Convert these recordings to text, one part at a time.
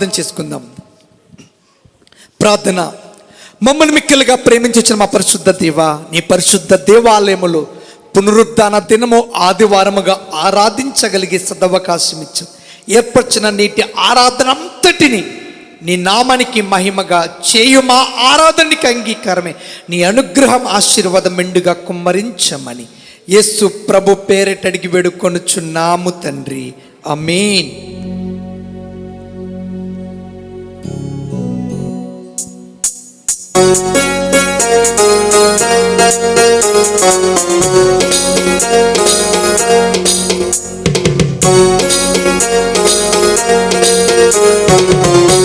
ప్రార్థన చేసుకుందాం. ప్రార్థన. మమ్మల్ని మిక్కిలుగా ప్రేమించిన మా పరిశుద్ధ దేవా, నీ పరిశుద్ధ దేవాలయములో పునరుద్ధాన దినము ఆదివారముగా ఆరాధించగలిగే సదవకాశం ఇచ్చు ఏర్పరిచిన నీటి ఆరాధన అంతటిని నీ నామానికి మహిమగా చేయు మా ఆరాధనకి అంగీకారమే నీ అనుగ్రహం ఆశీర్వాదం మెండుగా కుమ్మరించమని యేసు ప్రభు పేరిట అడిగి వేడుకొనుచున్నాము తండ్రి, ఆమేన్.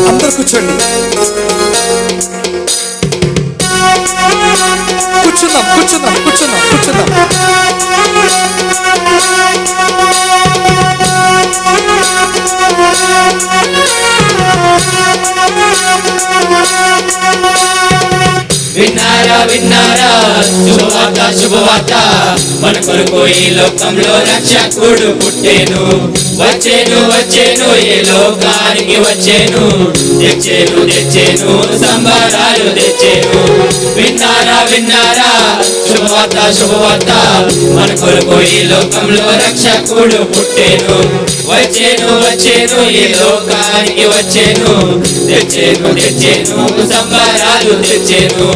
అందరూ కూర్చోండి, కూర్చుందాం కూర్చుందాం కూర్చుందాం కూర్చుందాం. విన్నారా విన్నారా శుభవార్త శుభవార్త, మన కొరకు ఈ లోకంలో రక్షకుడు పుట్టేను. వచ్చేను వచ్చేను ఈ లోకానికి వచ్చేను, తెచ్చేను తెచ్చేను సంబరాలు తెచ్చేను. విన్నారా విన్నారా శుభవార్త శుభవార్త, మన కొరకు ఈ లోకంలో రక్షకుడు పుట్టేను. వచ్చేను వచ్చేను ఈ లోకానికి వచ్చేను, తెచ్చేను తెచ్చేను సంబరాలు తెచ్చేను.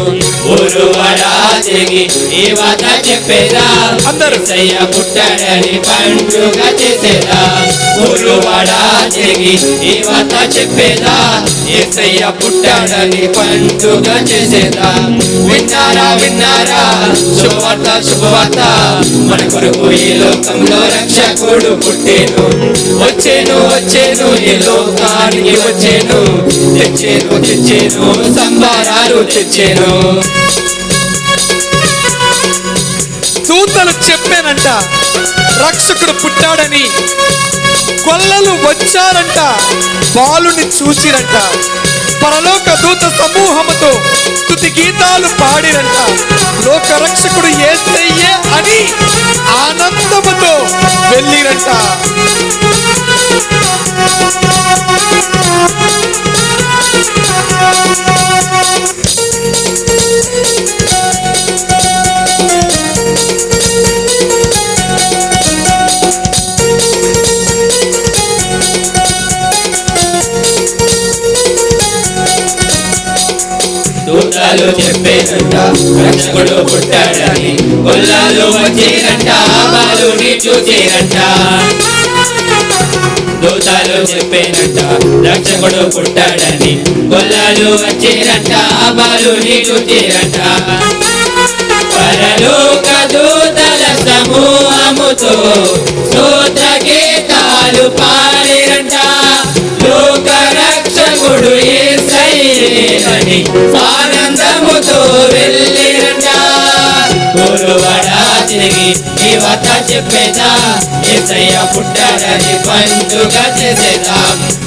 ఊరు వాడా తిరిగి ఈ వాత చెప్పేదా, యేసయ్య పుట్టాడని పండుగ చేసేదా. ఊరు వాడా తిరిగి ఈ వాత చెప్పేదా, యేసయ్య పుట్టాడని పండుగ చేసేదా. విన్నారా విన్నారా శుభవార్త శుభవార్త, మన కొరకు ఈ లోకంలో రక్షకుడు పుట్టేను. వచ్చేను వచ్చేను ఈ లోకానికి వచ్చేను, తెచ్చేను తెచ్చేను సంబరాలు తెచ్చేను. దూతలు చెప్పానంట రక్షకుడు పుట్టాడని, కొల్లలు వచ్చారంట బాలుని చూసిరంట, పరలోక దూత సమూహముతో స్తుతి గీతాలు పాడిరంట. లోక రక్షకుడు యేసయ్యే అని ఆనందముతో వెళ్ళిరంట. దూతలు చెప్పేనంట రక్షకుడు పుట్టాడని, కొల్లాలు వచ్చేరంట బాలుని చూసేరంట. దూతలు చెప్పేనంట రక్షకుడు పుట్టాడని, కొల్లాలు వచ్చేరంట బాలుని చూసేరంట. పరలోక దూతల సమూహముతో స్తోత్ర గీతాలు పాడిరంట. లోక రక్షకుడు యేసయ్యని ఆనందముతో వెళ్ళిరంట. గురువాడా తిరిగి ఈ వాత చెప్పేదా, యేసయ్య పుట్టాడని పండుగ చేసేదా.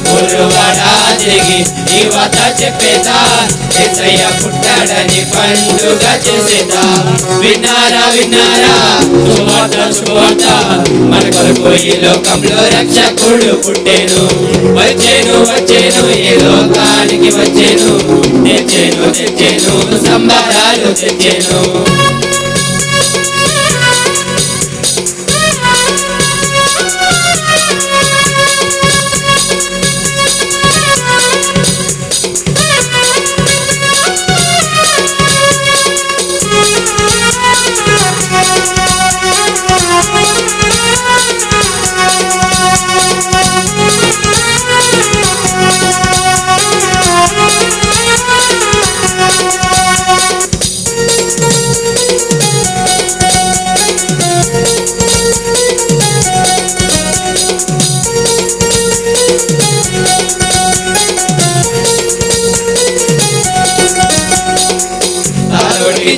గురువాడా తిరిగి ఈ వాత చెప్పేదా, యేసయ్య పుట్టాడని పండుగ చేసేదా. విన్నారా విన్నారా శుభవార్త శుభవార్త, మన కొరకు ఈ లోకంలో రక్షకుడు పుట్టేను. వచ్చేను వచ్చేను ఈ లోకానికి వచ్చేను, తెచ్చేను తెచ్చేను సంబరాలు తెచ్చేను.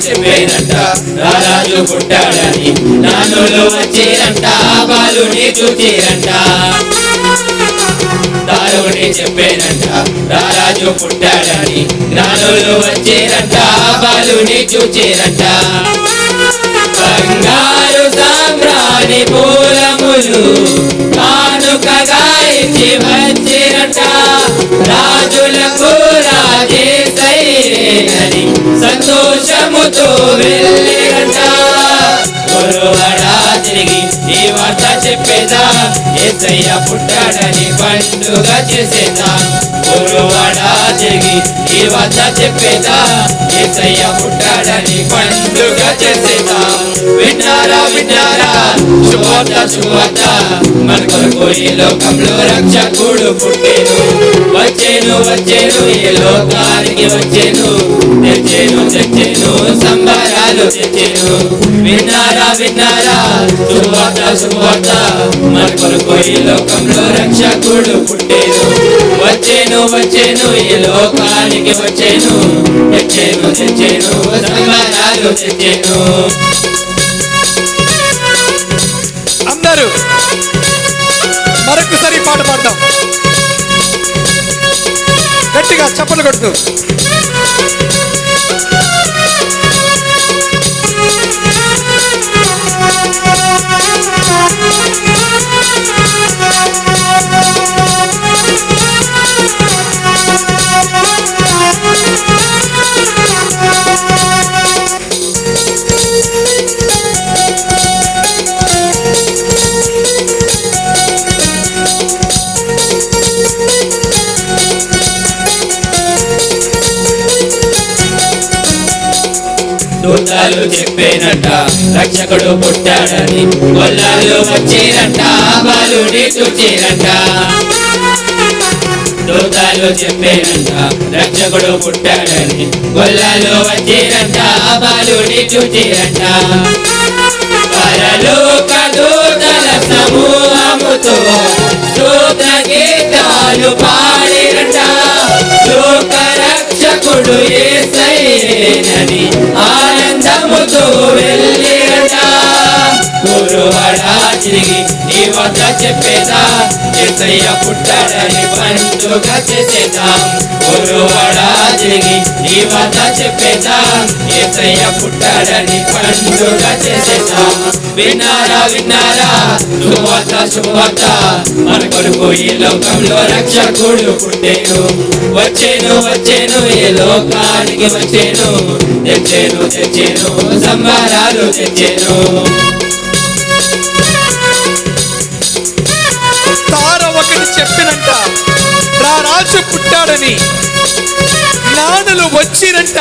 చెప్పేనంట రారాజు పుట్టాడని, నానులు వచ్చేరంట బాలుని చూచేరంట. దారుని చెప్పేనంట రారాజు పుట్టాడని, నానులు వచ్చేరంట బాలుని చూచేరంట. బంగారు సాంబ్రాణి పూలములు కానుకగా ఇచ్చి వచ్చిరంట రాజులకు రాజేసయ్యేనని సంతోషముతో వెళ్ళిరంట గురువాడా తిరిగి ఈ వార్త చెప్పేదా యేసయ్య పుట్టాడని పండుగ చేసేదా గురువాడా తిరిగి ఈ వార్త చెప్పేదా యేసయ్య పుట్టాడని పండుగ చేసేదా విన్నారా విన్నారా శుభవార్త శుభవార్త మన కొరకు ఈ లోకంలో రక్షకుడు పుట్టేను వచ్చేను వచ్చేను ఈ లోకానికి వచ్చేను తెచ్చేను తెచ్చేను సంబరాలు తెచ్చేను విన్నారా విన్నారా శుభవార్త శుభవార్త మన కొరకు ఈ లోకంలో రక్షకుడు పుట్టేను వచ్చేను వచ్చేను ఈ లోకానికి వచ్చేను తెచ్చేను తెచ్చేను సంబరాలు తెచ్చేను అందరూ మరొకసారి పాట పాడదాం గట్టిగా చప్పలు కొట్టు దూతాలు చెప్పేనంట రక్షకుడు పుట్టాడని గొల్లాలు వచ్చిరంట బాలుని చూచిరంట దూతాలు చెప్పేనంట రక్షకుడు పుట్టాడని గొల్లాలు వచ్చిరంట బాలుని చూచిరంట పరలోక దూతల సమూహముతో స్తోత్ర గీతాలు పాడిరంట లోక రక్షకుడు యేసయ్యేనని ఆనందముతో వెళ్ళిరంట గురువాడా తిరిగి ఈ వార్త చెప్పేదా యేసయ్య పుట్టాడని పండుగ చేసేదా గురువాడా తిరిగి ఈ వార్త చెప్పేదా యేసయ్య పుట్టాడని పండుగ చేసేదా విన్నారా విన్నారా శుభవార్త శుభవార్త మన కొరకు ఈ లోకంలో రక్షకుడు పుట్టేను వచ్చేను వచ్చేను ఈ లోకానికి వచ్చేను తెచ్చేను తెచ్చేను సంబరాలు తెచ్చేను తార ఒకటి చెప్పినంట రాజు పుట్టాడని జ్ఞానులు వచ్చిరంట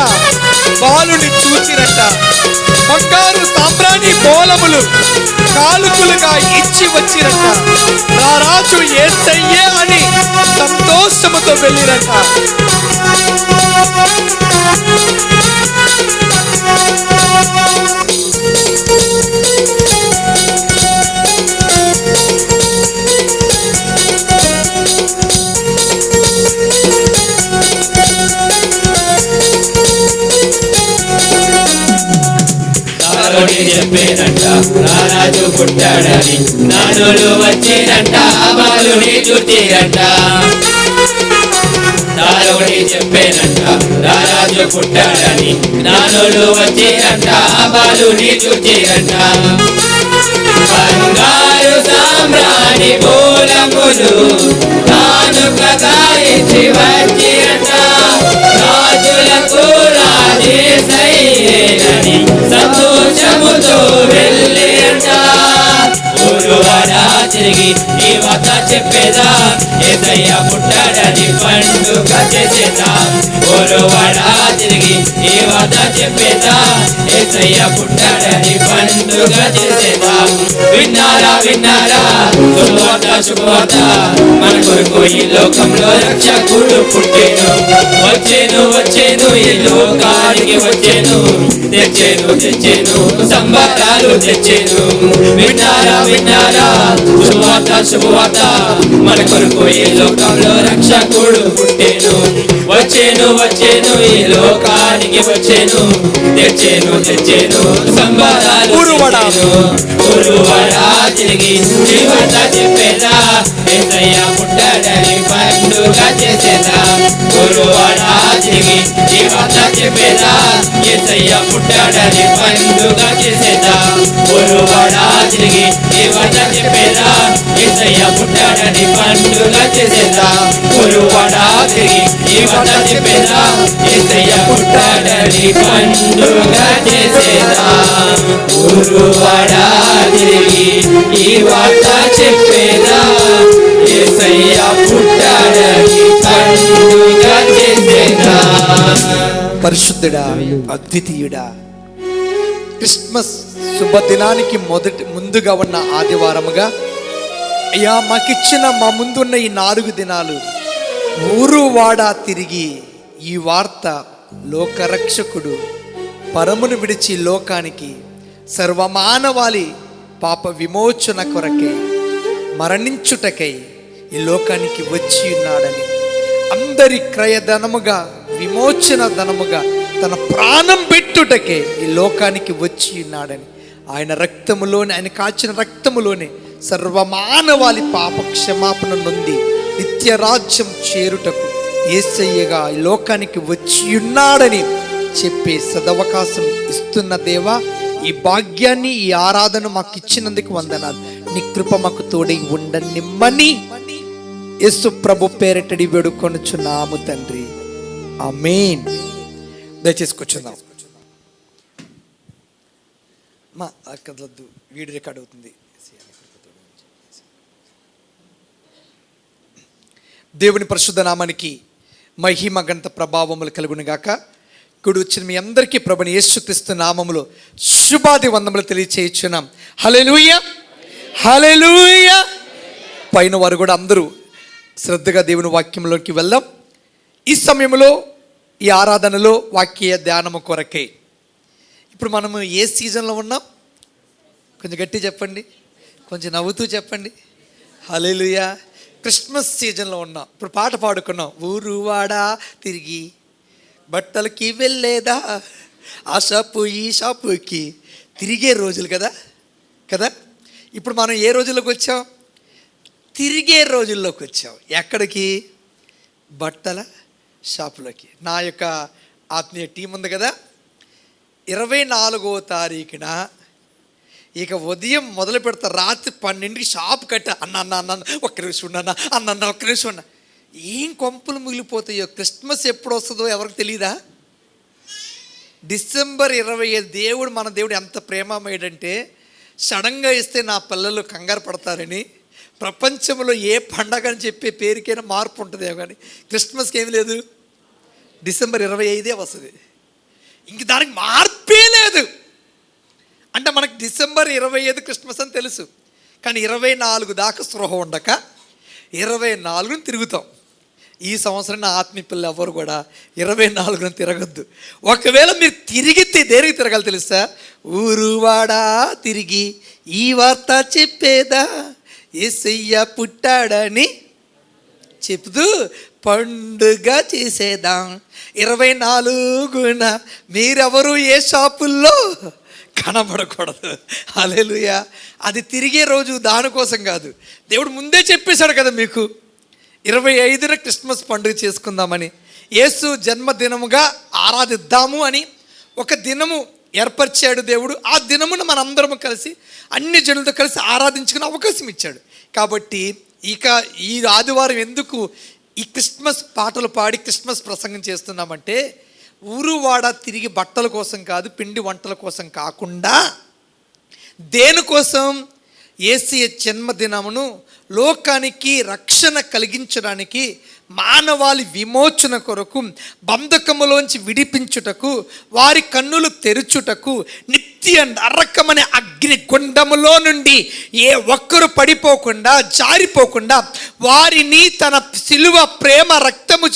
బాలుని చూచిరంట బంగారు సాంబ్రాణి కోలములు కాలుకలుగా ఇచ్చి వచ్చిరంట రాజు యేసయ్యే అని సంతోషముతో వెళ్ళిరంట చెప్పేనంట రాజు పుట్టాడని నానులు వచ్చిరంట బాలుని చూచిరంట దారుడి చెప్పేనంట రాజు పుట్టాడని నానులు వచ్చిరంట బాలుని చూచిరంట బంగారు సామ్రాణి మూలములు కానుకగా ఇచ్చి వచ్చిరంట రాజులకు రాజేసయ్యేనని సంతోషముతో వెళ్ళిరంట గురువాడా తిరిగి ఈ వార్త చెప్పేదా యేసయ్య పుట్టాడని పండుగ చేసేదా గురువాడా తిరిగి ఈ వార్త చెప్పేదా యేసయ్య పుట్టాడని పండుగ చేసేదా విన్నారా విన్నారా శుభవార్త శుభవార్త మన కొరకు ఈ లోకంలో రక్షకుడు పుట్టేను వచ్చేను వచ్చేను ఈ లోకానికి వచ్చేను తెచ్చేను తెచ్చేను సంబరాలు తెచ్చేను విన్నారా విన్నారా శుభవార్త శుభవార్త మన కొరకు ఈ లోకంలో రక్షకుడు పుట్టేను వచ్చేను వచ్చేను ఈ లోకానికి వచ్చేను తెచ్చేను తెచ్చేను సంబరాలు గురువాడా తిరిగి ఈ వార్త చెప్పేదా యేసయ్య పుట్టాడని పండుగ చేసేదా గురువాడా తిరిగి ఈ వార్త చెప్పేదా యేసయ్య పుట్టాడని పండుగ చేసేదా ఊరువాడా తిరిగి ఈ మాట చెప్పేదా యేసయ్య పుట్టాడని పండుగ చేసేదా ఊరువాడా తిరిగి ఈ మాట చెప్పేదా యేసయ్య పుట్టాడని పండుగ చేసేదా ఊరువాడా తిరిగి ఈ మాట చెప్పేదా యేసయ్య పుట్టాడని పండుగ చేసేదా. పరిశుద్ధుడా, అద్వితీయుడా, క్రిస్మస్ శుభదినానికి ముందుగా ఉన్న ఆదివారముగా అయ్యా మాకిచ్చిన మా ముందున్న ఈ 4 దినాలు ఊరు వాడ తిరిగి ఈ వార్త లోకరక్షకుడు పరమును విడిచి లోకానికి సర్వమానవాళి పాప విమోచన కొరకై మరణించుటకై ఈ లోకానికి వచ్చి ఉన్నాడని, అందరి క్రయధనముగా విమోచన ధనముగా తన ప్రాణం పెట్టుటకే ఈ లోకానికి వచ్చి ఉన్నాడని, ఆయన రక్తములోనే, ఆయన కాచిన రక్తములోనే సర్వమానవాళి పాప క్షమాపణ నొంది నిత్యరాజ్యం చేరుటకు యేసయ్యగా ఈ లోకానికి వచ్చి ఉన్నాడని చెప్పే సదవకాశం ఇస్తున్న దేవా, ఈ భాగ్యాన్ని, ఈ ఆరాధన మాకు ఇచ్చినందుకు వందనాలు. నీ కృప మాకు తోడై ఉండనిమ్మని యేసు ప్రభు పేరటడి వేడుకొనుచున్నాము తండ్రి, ఆమేన్. దయచేసి కూర్చుందాం. మా కదలొద్దు, వీడియో రికార్డ్ అవుతుంది. దేవుని పరిశుద్ధ నామానికి మహిమ గంత ప్రభావములు కలుగును గాక. ఇప్పుడు వచ్చిన మీ అందరికీ ప్రభుని యేసుక్రీస్తు నామములో శుభాది వందములు తెలియచేయుచున్నాం. హల్లెలూయా, హల్లెలూయా. పైన వారు కూడా అందరూ శ్రద్ధగా దేవుని వాక్యంలోకి వెళ్దాం. ఈ సమయంలో ఈ ఆరాధనలో వాక్య ధ్యానము కొరకై ఇప్పుడు మనము ఏ సీజన్లో ఉన్నాం? కొంచెం గట్టి చెప్పండి, కొంచెం నవ్వుతూ చెప్పండి. హల్లెలూయా. క్రిస్మస్ సీజన్లో ఉన్నాం. ఇప్పుడు పాట పాడుకున్నాం, ఊరు వాడా తిరిగి బట్టలకి వెళ్ళేదా ఆ షాపు ఈ షాపుకి తిరిగే రోజులు కదా కదా. ఇప్పుడు మనం ఏ రోజుల్లోకి వచ్చాం? తిరిగే రోజుల్లోకి వచ్చాం. ఎక్కడికి? బట్టల షాపులోకి. నా యొక్క ఆత్మీయ టీం ఉంది కదా, 24వ తారీఖున ఇక ఉదయం మొదలు పెడతా, రాత్రి 12కి షాప్ కట్ట. అన్న ఒక్క నిమిషం ఉన్నా, అన్న ఒక్క నిమిషం ఉన్నా. ఏం కొంపులు మిగిలిపోతాయో. క్రిస్మస్ ఎప్పుడు వస్తుందో ఎవరికి తెలియదా? డిసెంబర్ 25. దేవుడు, మన దేవుడు ఎంత ప్రేమమేడంటే సడన్గా ఇస్తే నా పిల్లలు కంగారు పడతారని ప్రపంచంలో ఏ పండగ అని చెప్పే పేరుకైనా మార్పు ఉంటుందేమో, కానీ క్రిస్మస్కి ఏమి లేదు. డిసెంబర్ 25 వస్తుంది, ఇంక దానికి మార్పే లేదు. అంటే మనకు డిసెంబర్ 25 క్రిస్మస్ అని తెలుసు, కానీ 24 దాకా స్పృహ ఉండక 24ని తిరుగుతాం. ఈ సంవత్సరం నా ఆత్మీయ పిల్లలు ఎవరు కూడా 24న తిరగద్దు. ఒకవేళ మీరు తిరిగితే దేనికి తిరగాలి తెలుసా? ఊరువాడా తిరిగి ఈ వార్త చెప్పేదా యేసయ్య పుట్టాడని చెప్తూ పండుగ చేసేదాం. 24న మీరెవరు ఏ షాపుల్లో కనబడకూడదు. హల్లెలూయా. అది తిరిగే రోజు, దానికోసం కాదు. దేవుడు ముందే చెప్పేశాడు కదా మీకు, 25న క్రిస్మస్ పండుగ చేసుకుందామని, యేసు జన్మదినముగా ఆరాధిద్దాము అని ఒక దినము ఏర్పరిచాడు దేవుడు. ఆ దినమును మనందరము కలిసి, అన్ని జనులతో కలిసి ఆరాధించుకునే అవకాశం ఇచ్చాడు. కాబట్టి ఇక ఈ ఆదివారం ఎందుకు ఈ క్రిస్మస్ పాటలు పాడి క్రిస్మస్ ప్రసంగం చేస్తున్నామంటే, ఊరువాడ తిరిగి బట్టల కోసం కాదు, పిండి వంటల కోసం కాకుండా దేనికోసం? యేసయ్య జన్మదినమును లోకానికి రక్షణ కలిగించడానికి, మానవాళి విమోచన కొరకు, బంధకములోంచి విడిపించుటకు, వారి కన్నులు తెరుచుటకు, నిత్య నరకమనే అగ్ని గుండములో నుండి ఏ ఒక్కరు పడిపోకుండా, జారిపోకుండా వారిని తన శిలువ ప్రేమ రక్తము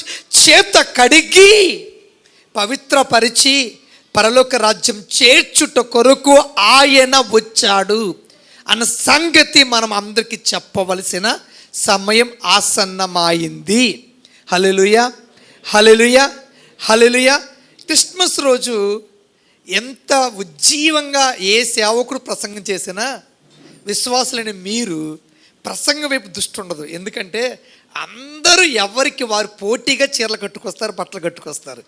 చేత కడిగి పవిత్రపరిచి పరలోక రాజ్యం చేర్చుట కొరకు ఆయన వచ్చాడు అన్న సంగతి మనం అందరికీ చెప్పవలసిన సమయం ఆసన్నమైంది. హల్లెలూయా, హల్లెలూయా, హల్లెలూయా. క్రిస్మస్ రోజు ఎంత ఉజ్జీవంగా ఏ సేవకుడు ప్రసంగం చేసినా విశ్వాసులైన మీరు ప్రసంగం వైపు దృష్టి ఉండదు. ఎందుకంటే అందరూ ఎవరికి వారు పోటీగా చీరలు కట్టుకొస్తారు, బట్టలు కట్టుకొస్తారు.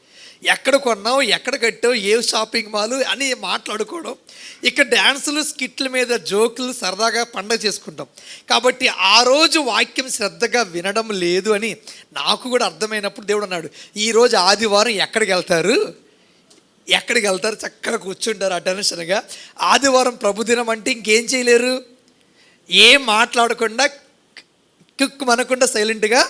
ఎక్కడ కొన్నావు, ఎక్కడ కట్టావు, ఏ షాపింగ్ మాల్ అని మాట్లాడుకోవడం. ఇక్కడ డ్యాన్సులు, స్కిట్ల మీద జోకులు, సరదాగా పండగ చేసుకుంటాం. కాబట్టి ఆ రోజు వాక్యం శ్రద్ధగా వినడం లేదు అని నాకు కూడా అర్థమైనప్పుడు దేవుడు అన్నాడు, ఈరోజు ఆదివారం ఎక్కడికి వెళ్తారు, చక్కగా కూర్చుంటారు అటెన్షన్గా. ఆదివారం ప్రభుదినం అంటే ఇంకేం చేయలేరు, ఏం మాట్లాడకుండా కిక్కు మనకుండా సైలెంట్గా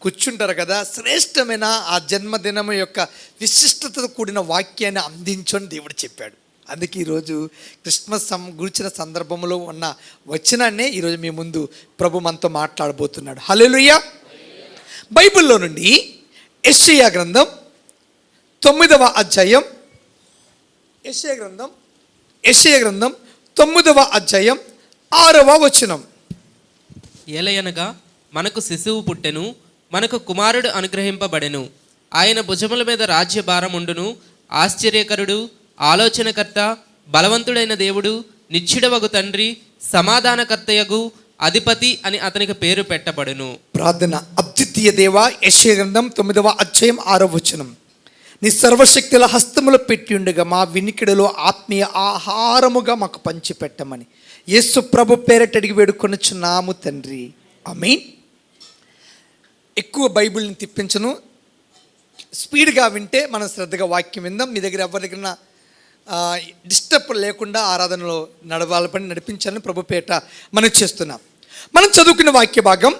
కూర్చుంటారు కదా. శ్రేష్టమైన ఆ జన్మదినం యొక్క విశిష్టతతో కూడిన వాక్యాన్ని అందించని దేవుడు చెప్పాడు. అందుకే ఈరోజు క్రిస్మస్ గురించిన సందర్భంలో ఉన్న వచనాన్నే ఈరోజు మీ ముందు ప్రభు మనతో మాట్లాడబోతున్నాడు. హల్లెలూయా. బైబిల్లో నుండి యెషయా గ్రంథం 9వ అధ్యాయం, యెషయా గ్రంథం 9వ అధ్యాయం 6వ వచనం. ఏలయనగా మనకు శిశువు పుట్టెను, మనకు కుమారుడు అనుగ్రహింపబడెను, ఆయన భుజముల మీద రాజ్యభారం ఉండును. ఆశ్చర్యకరుడు, ఆలోచనకర్త, బలవంతుడైన దేవుడు, నిత్యుడవగు తండ్రి, సమాధానకర్తయగు అధిపతి అని అతనికి పేరు పెట్టబడును. ప్రార్థన. అద్వితీయ దేవా, యెషయా గ్రంథం 9వ అధ్యాయం 6వ వచనం. నీ సర్వశక్తుల హస్తములో పెట్టి ఉండగా మా వినికిడిలో ఆత్మీయ ఆహారముగా మాకు పంచిపెట్టమని యేసు ప్రభు పేరట అడిగి వేడుకొనుచున్నాము తండ్రి, ఆమేన్. ఎక్కువ బైబిల్ని తిప్పించను, స్పీడ్గా వింటే మనం శ్రద్ధగా వాక్యం విందాం. మీ దగ్గర ఎవరి దగ్గర డిస్టర్బ్ లేకుండా ఆరాధనలో నడవాలని నడిపించాలని ప్రభు పేట మనం చేస్తున్నాం. మనం చదువుకున్న వాక్య భాగం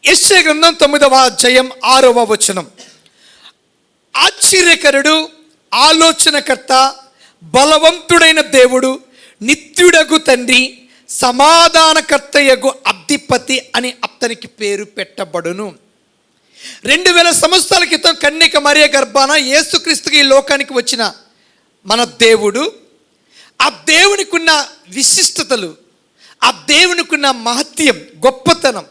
యెషయా గ్రంథం 9వ అధ్యాయం 6వ వచనం. ఆశ్చర్యకరుడు, ఆలోచనకర్త, బలవంతుడైన దేవుడు, నిత్యుడగు తండ్రి, సమాధానకర్తయగు అధిపతి అని అతనికి పేరు పెట్టబడును. 2000 సంవత్సరాల క్రితం కన్యక మరియ గర్భాన యేసుక్రీస్తుకి ఈ లోకానికి వచ్చిన మన దేవుడు, ఆ దేవునికి ఉన్న విశిష్టతలు, ఆ దేవునికి ఉన్న మహత్యం, గొప్పతనం,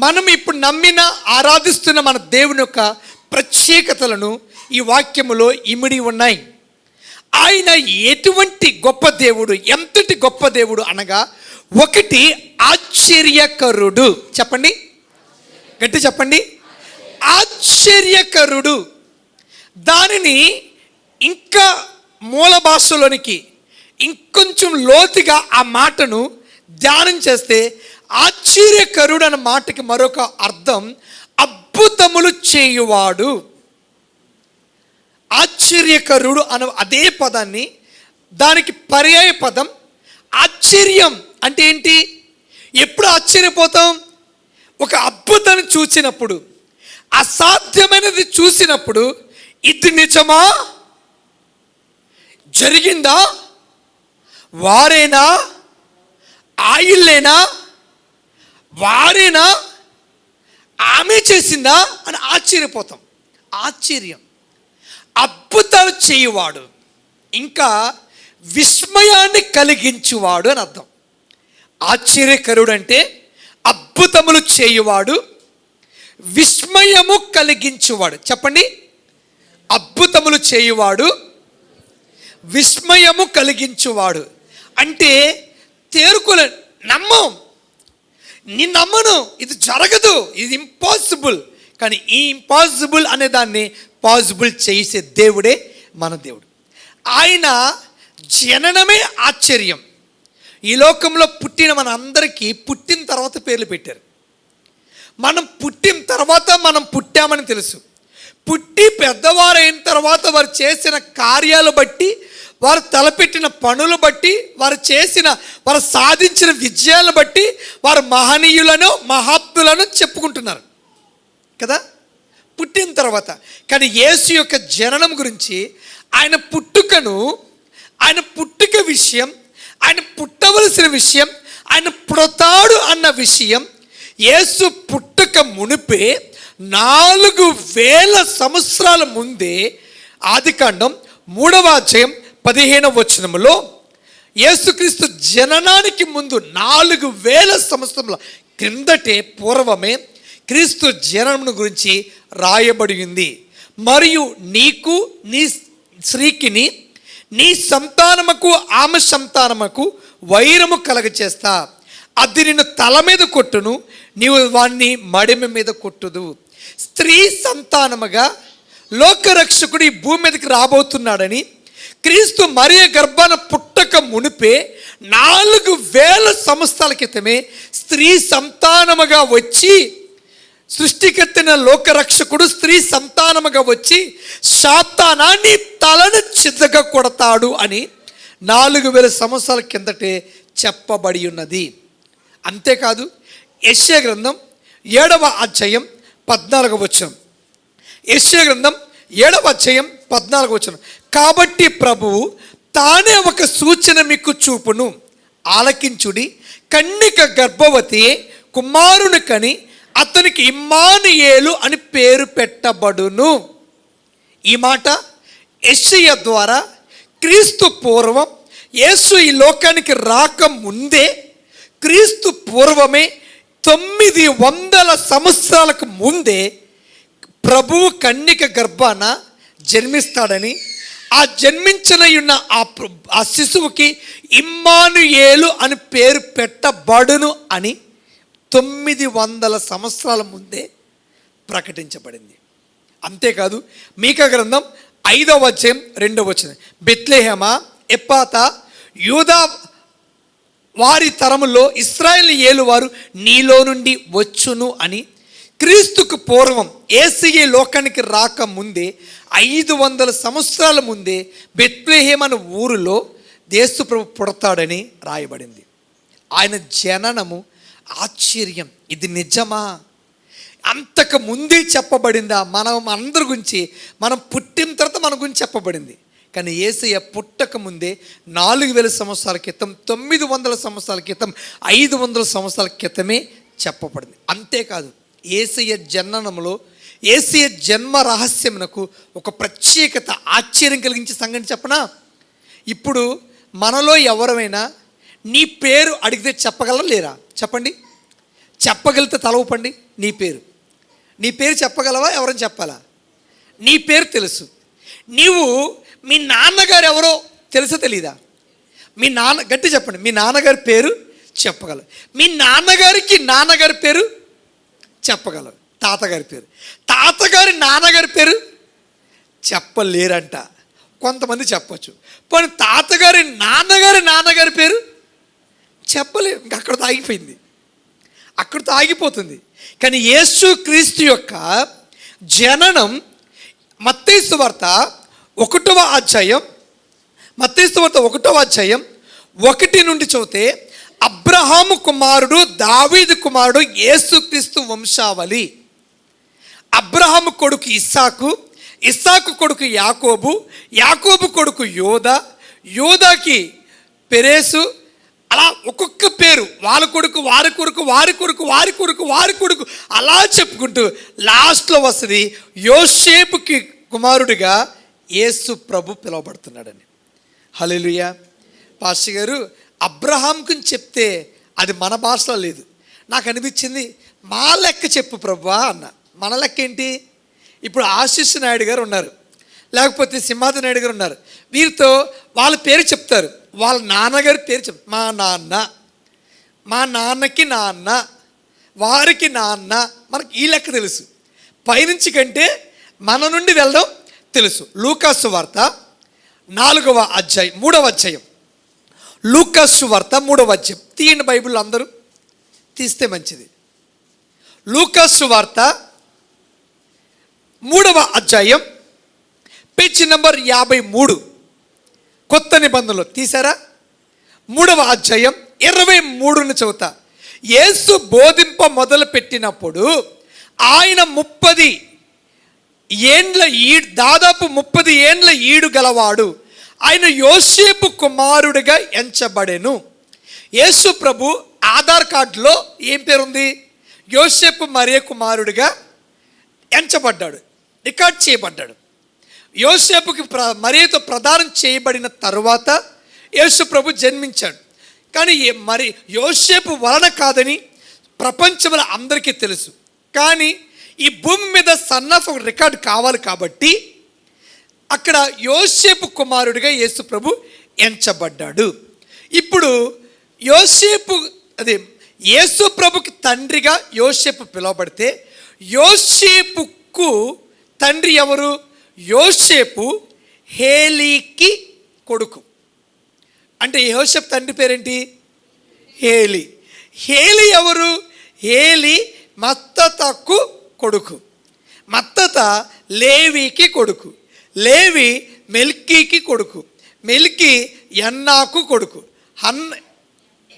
మనం ఇప్పుడు నమ్మిన ఆరాధిస్తున్న మన దేవుని యొక్క ప్రత్యేకతలను ఈ వాక్యములో ఇమిడి ఉన్నాయి. ఆయన ఎటువంటి గొప్ప దేవుడు, ఎంతటి గొప్ప దేవుడు అనగా, ఒకటి ఆశ్చర్యకరుడు. చెప్పండి, గట్టి చెప్పండి, ఆశ్చర్యకరుడు. దానిని ఇంకా మూల భాషలోనికి ఇంకొంచెం లోతుగా ఆ మాటను ధ్యానం చేస్తే, ఆశ్చర్యకరుడు అన్న మాటకి మరొక అర్థం అద్భుతములు చేయువాడు. ఆశ్చర్యకరుడు అన్న అదే పదాన్ని, దానికి పర్యాయ పదం ఆశ్చర్యం. అంటే ఏంటి? ఎప్పుడు ఆశ్చర్యపోతాం? ఒక అద్భుతాన్ని చూసినప్పుడు, అసాధ్యమైనది చూసినప్పుడు, ఇది నిజమా, జరిగిందా, వారేనా, ఆయిల్లేనా, వారేనా, ఆమె చేసిందా అని ఆశ్చర్యపోతాం. ఆశ్చర్యం. అద్భుతాలు చేయువాడు, ఇంకా విస్మయాన్ని కలిగించువాడు అని అర్థం. ఆశ్చర్యకరుడు అంటే అద్భుతములు చేయువాడు, విస్మయము కలిగించువాడు. చెప్పండి, అద్భుతములు చేయువాడు, విస్మయము కలిగించువాడు. అంటే తేరుకోలే, నేను నమ్మను, ఇది జరగదు, ఇది ఇంపాసిబుల్. కానీ ఈ ఇంపాసిబుల్ అనే దాన్ని పాసిబుల్ చేసే దేవుడే మన దేవుడు. ఆయన జననమే ఆశ్చర్యం. ఈ లోకంలో పుట్టిన మన అందరికీ పుట్టిన తర్వాత పేర్లు పెట్టారు. మనం పుట్టిన తర్వాత మనం పుట్టామని తెలుసు. పుట్టి పెద్దవారైన తర్వాత వారు చేసిన కార్యాలు బట్టి, వారు తలపెట్టిన పనులు బట్టి, వారు సాధించిన విజయాలను బట్టి వారు మహనీయులను, మహాత్ములను చెప్పుకుంటున్నారు కదా పుట్టిన తర్వాత. కానీ యేసు యొక్క జననం గురించి, ఆయన పుట్టుక విషయం, ఆయన పుట్టవలసిన విషయం, ఆయన పుడతాడు అన్న విషయం యేసు పుట్టుక మునిపే 4000 సంవత్సరాల ముందే ఆదికాండం 3వ అధ్యాయం 15వ వచనములో యేసుక్రీస్తు జననానికి ముందు 4000 సంవత్సరముల క్రిందటే, పూర్వమే క్రీస్తు జననం గురించి రాయబడి ఉంది. మరియు నీకు, నీ స్త్రీకిని, నీ సంతానముకు ఆమె సంతానముకు వైరము కలగచేస్తా, అది నిన్ను తల మీద కొట్టును, నీవు వాణ్ణి మడిమ మీద కొట్టుదు. స్త్రీ సంతానముగా లోకరక్షకుడు ఈ భూమి మీదకి రాబోతున్నాడని క్రీస్తు మరియ గర్భాన పుట్టక మునిపే 4000 సంవత్సరాల క్రితమే స్త్రీ సంతానముగా వచ్చి సృష్టికర్తైన లోకరక్షకుడు స్త్రీ సంతానముగా వచ్చి సాతానాన్ని తలను చితక కొడతాడు అని 4000 సంవత్సరాల కిందటే చెప్పబడి ఉన్నది. అంతేకాదు యెషయా గ్రంథం 7వ అధ్యాయం 14వ వచనం. యెషయా గ్రంథం 7వ అధ్యాయం 14వ వచనం. కాబట్టి ప్రభువు తానే ఒక సూచన మీకు చూపును, ఆలకించుడి. కన్నిక గర్భవతి కుమారుని కని అతనికి ఇమ్మానుయేలు అని పేరు పెట్టబడును. ఈ మాట యెషయా ద్వారా క్రీస్తు పూర్వం, యేసు ఈ లోకానికి రాకముందే, క్రీస్తు పూర్వమే 900 సంవత్సరాలకు ముందే ప్రభువు కన్నిక గర్భాన జన్మిస్తాడని, ఆ జన్మించనయున్న ఆ శిశువుకి ఇమ్మానుయేలు అని పేరు పెట్టబడును అని 900 సంవత్సరాల ముందే ప్రకటించబడింది. అంతేకాదు మీకా గ్రంథం 5వ అధ్యాయం 2వ వచనం. బెత్లెహేమా ఎప్పాతా యూదా వారి తరములో ఇశ్రాయేలు ఏలువారు నీలో నుండి వచ్చును అని క్రీస్తుకు పూర్వం యేసయ్య లోకానికి రాకముందే 500 సంవత్సరాల ముందే బెత్లెహేమ్ అనే ఊరిలో యేసుప్రభు పుడతాడని రాయబడింది. ఆయన జననము ఆశ్చర్యం. ఇది నిజమా? అంతకు ముందే చెప్పబడిందా? మనం అందరి గురించి, మనం పుట్టిన తర్వాత మన గురించి చెప్పబడింది. కానీ యేసయ్య పుట్టక ముందే 4000 సంవత్సరాల క్రితం, 900 సంవత్సరాల క్రితం, 500 సంవత్సరాల క్రితమే చెప్పబడింది. అంతేకాదు యేసయ్య జననంలో, యేసయ్య జన్మ రహస్యమునకు ఒక ప్రత్యేకత, ఆశ్చర్యం కలిగించే సంగతి చెప్పనా? ఇప్పుడు మనలో ఎవరైనా నీ పేరు అడిగితే చెప్పగలరా లేరా? చెప్పండి. చెప్పగలిగితే తల ఊపండి. నీ పేరు చెప్పగలవా? ఎవరైనా చెప్పాలా? నీ పేరు తెలుసు. నీవు మీ నాన్నగారు ఎవరో తెలుసో తెలీదా? మీ నాన్న గట్టి చెప్పండి. మీ నాన్నగారి పేరు చెప్పగలరు. మీ నాన్నగారి పేరు చెప్పగలరు. తాతగారి పేరు, తాతగారి నాన్నగారి పేరు చెప్పలేరంట. కొంతమంది చెప్పచ్చు. పోనీ తాతగారి నాన్నగారి పేరు చెప్పలేరు. ఇంక అక్కడితో ఆగిపోయింది, అక్కడితో ఆగిపోతుంది. కానీ యేసు క్రీస్తు యొక్క జననం మత్తయి సువార్త 1వ అధ్యాయం, మత్తయి సువార్త 1వ అధ్యాయం 1 నుండి చదివితే అబ్రహాము కుమారుడు, దావీదు కుమారుడు, యేసుక్రీస్తు వంశావళి. అబ్రహాము కొడుకు ఇస్సాకు, ఇస్సాకు కొడుకు యాకోబు, యాకోబు కొడుకు యోదా, యోదాకి పెరేసు, అలా ఒక్కొక్క పేరు, వారి కొడుకు, వారి కొడుకు, వారి కొడుకు, వారి కొడుకు, వారి కొడుకు, అలా చెప్పుకుంటూ లాస్ట్లో వస్తుంది యోసేపుకి కుమారుడిగా యేసు ప్రభు పిలువబడుతున్నాడని. హల్లెలూయా. పాస్టర్ గారు అబ్రహాంకు చెప్తే అది మన భాషలో లేదు. నాకు అనిపించింది మా లెక్క చెప్పు ప్రభువా అన్న. మన లెక్క ఏంటి? ఇప్పుడు ఆశీష్ నాయుడు గారు ఉన్నారు, లేకపోతే సింహాద్రి నాయుడు గారు ఉన్నారు. వీరితో వాళ్ళ పేరు చెప్తారు, వాళ్ళ నాన్నగారి పేరు చెప్తారు. మా నాన్న, మా నాన్నకి నాన్న, వారికి నాన్న. మనకి ఈ లెక్క తెలుసు. పైనుంచి కంటే మన నుండి వెళ్ళడం తెలుసు. లూకాసు వార్త 4వ అధ్యాయం 3వ అధ్యాయం. లూకాసు వార్త 3వ అధ్యాయం. తీయండి బైబిల్ అందరూ, తీస్తే మంచిది. లూకాసు వార్త 3వ అధ్యాయం, పేజీ నంబర్ 53, కొత్త నిబంధనలో తీసారా? 3వ అధ్యాయం 23ని చదువుతా. యేసు బోధింప మొదలు పెట్టినప్పుడు ఆయన 30 ఏండ్ల దాదాపు 30 ఏండ్ల ఈడు గలవాడు. ఆయన యోసేపు కుమారుడిగా ఎంచబడెను. యేసు ప్రభు ఆధార్ కార్డులో ఏం పేరుంది? యోసేపు మరియ కుమారుడిగా ఎంచబడ్డాడు, రికార్డ్ చేయబడ్డాడు. యోసేపుకి మరియతో ప్రదానం చేయబడిన తరువాత యేసు ప్రభు జన్మించాడు. కానీ మరి యోసేపు వలన కాదని ప్రపంచంలో అందరికీ తెలుసు. కానీ ఈ భూమి మీద సన్ ఆఫ్ రికార్డ్ కావాలి కాబట్టి అక్కడ యోసేపు కుమారుడిగా యేసు ప్రభు ఎంచబడ్డాడు. ఇప్పుడు యోసేపు యేసు ప్రభుకి తండ్రిగా యోసేపు పిలువబడితే యోసేపుకు తండ్రి ఎవరు? యోసేపు హేలీకి కొడుకు. అంటే యోసేపు తండ్రి పేరేంటి? హేలి. హేలి ఎవరు? హేలి మత్తతకు కొడుకు. మత్తత లేవికి కొడుకు. లేవి మెల్కీకి కొడుకు. మెల్కీ యన్నాకు కొడుకు.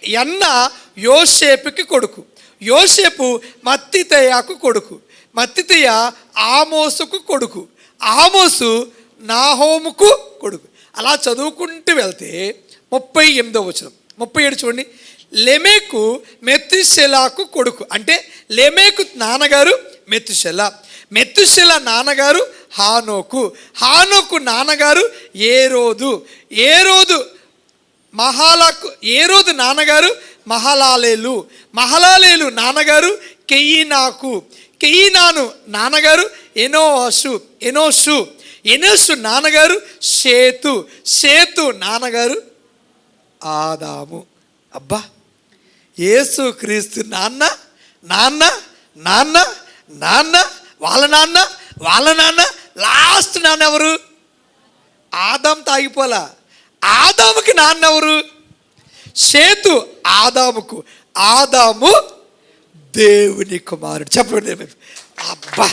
యన్న యోసేపుకి కొడుకు. యోసేపు మత్తితయాకు కొడుకు. మత్తితయ ఆమోసుకు కొడుకు. ఆమోసు నాహోముకు కొడుకు. అలా చదువుకుంటూ వెళ్తే 38వ వచనం, 37 చూడండి. లెమెకు మెతుషెలకు కొడుకు. అంటే లెమెకు నాన్నగారు మెతుషెల. మెతుషెల నాన్నగారు హానోకు. హానోకు నాన్నగారు ఏరోదు. ఏరోదు నాన్నగారు మహలాలేలు. మహలాలేలు నాన్నగారు కెయినాకు. కెయినాను నాన్నగారు ఎనోషు నాన్నగారు షేతు నాన్నగారు ఆదాము. అబ్బా, యేసు క్రీస్తు నాన్న నాన్న నాన్న నాన్న వాళ్ళ నాన్న లాస్ట్ నాన్న ఎవరు? ఆదాం. తాగిపోలా. ఆదాముకి నాన్న ఎవరు? షేతు ఆదాముకు. ఆదాము దేవుని కుమారుడు. చెప్పండి. అబ్బా,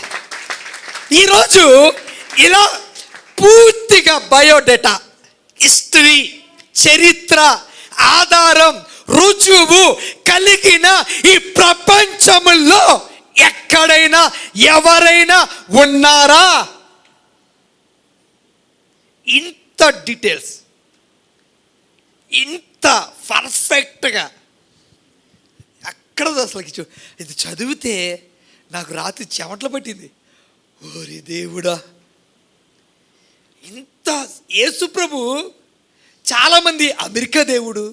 ఈరోజు ఇలా పూర్తిగా బయోడేటా, హిస్టరీ, చరిత్ర, ఆధారం, రుజువు కలిగిన ఈ ప్రపంచంలో ఎక్కడైనా ఎవరైనా ఉన్నారా? ఇంత డీటెయిల్స్, ఇంత పర్ఫెక్ట్గా అక్కడ అసలు ఇది చదివితే నాకు రాత్రి చెమటలు పట్టింది. ఓరి దేవుడా, ఇంత యేసు ప్రభు. చాలామంది అమెరికా దేవుడు,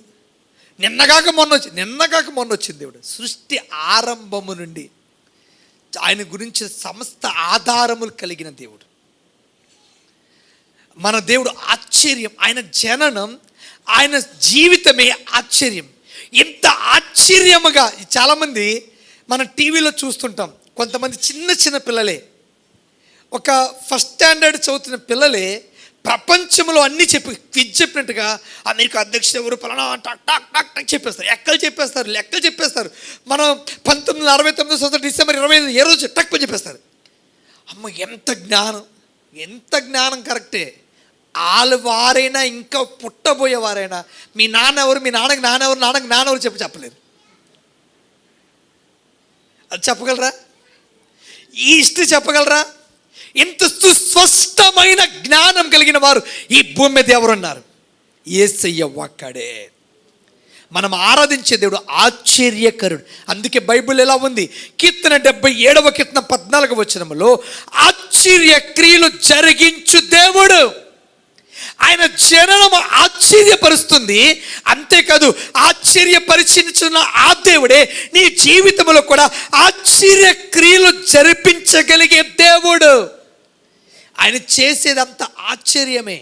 నిన్నగాక మొన్న వచ్చింది దేవుడు. సృష్టి ఆరంభము నుండి ఆయన గురించి సమస్త ఆధారములు కలిగిన దేవుడు. మన దేవుడు ఆశ్చర్యం. ఆయన జననం, ఆయన జీవితమే ఆశ్చర్యం. ఇంత ఆశ్చర్యముగా చాలామంది మన టీవీలో చూస్తుంటాం. కొంతమంది చిన్న పిల్లలే, ఒక ఫస్ట్ స్టాండర్డ్ చదువుతున్న పిల్లలే ప్రపంచంలో అన్నీ క్విజ్ చెప్పినట్టుగా అమెరికా అధ్యక్షుడు ఎవరు పలానా టాక్ టాక్ టాక్ టాక్ చెప్పేస్తారు. లెక్కలు చెప్పేస్తారు. మనం 1969 డిసెంబర్ 25 ఏ రోజు టక్ చెప్పేస్తారు. అమ్మ, ఎంత జ్ఞానం కరెక్టే. వారైనా ఇంకా పుట్టబోయేవారైనా మీ నాన్న ఎవరు, మీ నాన్నకి నాన్నెవరు చెప్పలేరు. అది చెప్పగలరా? ఈ హిస్టరీ చెప్పగలరా? ఇంత సుస్పష్టమైన జ్ఞానం కలిగిన వారు ఈ భూమి మీద ఎవరున్నారు? యేసయ్య ఒక్కడే. మనం ఆరాధించే దేవుడు ఆశ్చర్యకరుడు. అందుకే బైబిల్ ఎలా ఉంది? కీర్తన 77వ కీర్తన 14వ వచనంలో ఆశ్చర్య క్రియలు జరిగించు దేవుడు. ఆయన జననం ఆశ్చర్యపరుస్తుంది. అంతేకాదు, ఆశ్చర్యపరిచిన ఆ దేవుడే నీ జీవితంలో కూడా ఆశ్చర్య క్రియలు జరిపించగలిగే దేవుడు. ఆయన చేసేదంతా ఆశ్చర్యమే.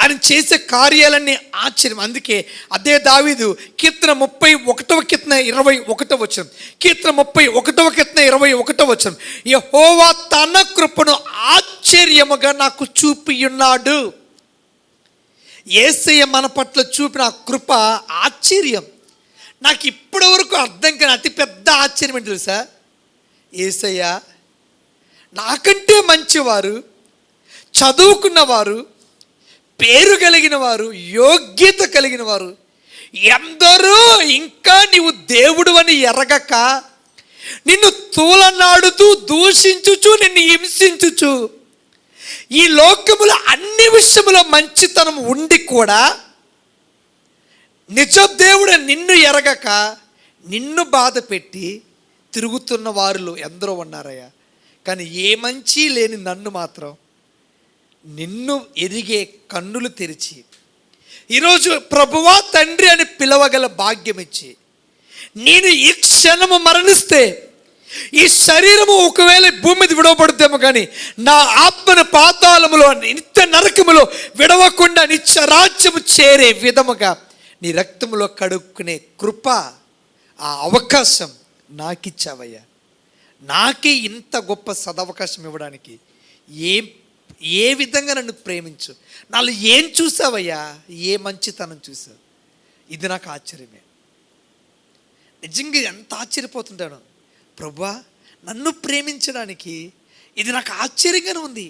ఆయన చేసే కార్యాలన్నీ ఆశ్చర్యం. అందుకే అదే దావీదు కీర్తన 31వ కీర్తన 21వ వచనం, కీర్తన 31వ కీర్తన 21వ వచనం, యెహోవా తన కృపను ఆశ్చర్యముగా నాకు చూపియున్నాడు. యేసయ్య మన పట్ల చూపిన కృప ఆశ్చర్యం. నాకు ఇప్పటి వరకు అర్థం కాని అతిపెద్ద ఆశ్చర్యం ఏంటి తెలుసా? యేసయ్య నాకంటే మంచివారు, చదువుకున్నవారు, పేరు కలిగిన వారు, యోగ్యత కలిగిన వారు ఎందరో ఇంకా నీవు దేవుడు అని ఎరగక నిన్ను తూలనాడుతూ దూషించుచు, నిన్ను హింసించుచు, ఈ లోకములో అన్ని విషయములో మంచితనం ఉండి కూడా నిజ దేవుడు నిన్ను ఎరగక నిన్ను బాధ పెట్టి తిరుగుతున్న వారిలో ఎందరో ఉన్నారయ్యా. కానీ ఏ మంచి లేని నన్ను మాత్రం నిన్ను ఎరిగే కన్నులు తెరిచి ఈరోజు ప్రభువా తండ్రి అని పిలవగల భాగ్యం ఇచ్చి, నేను ఈ క్షణము మరణిస్తే ఈ శరీరము ఒకవేళ భూమి మీద విడవబడుతేమో కానీ నా ఆత్మను పాతాళములో నిత్య నరకములో విడవకుండా నిత్య రాజ్యము చేరే విధముగా నీ రక్తములో కడుక్కునే కృప ఆ అవకాశం నాకు ఇచ్చావయ్యా. నాకే ఇంత గొప్ప సదవకాశం ఇవ్వడానికి ఏ విధంగా నన్ను ప్రేమించు, నాలో ఏం చూసావయ్యా, ఏ మంచితనం చూసావు. ఇది నాకు ఆశ్చర్యమే. నిజంగా ఎంత ఆశ్చర్యపోతుంటాను. ప్రభువా, నన్ను ప్రేమించడానికి ఇది నాకు ఆశ్చర్యంగానే ఉంది.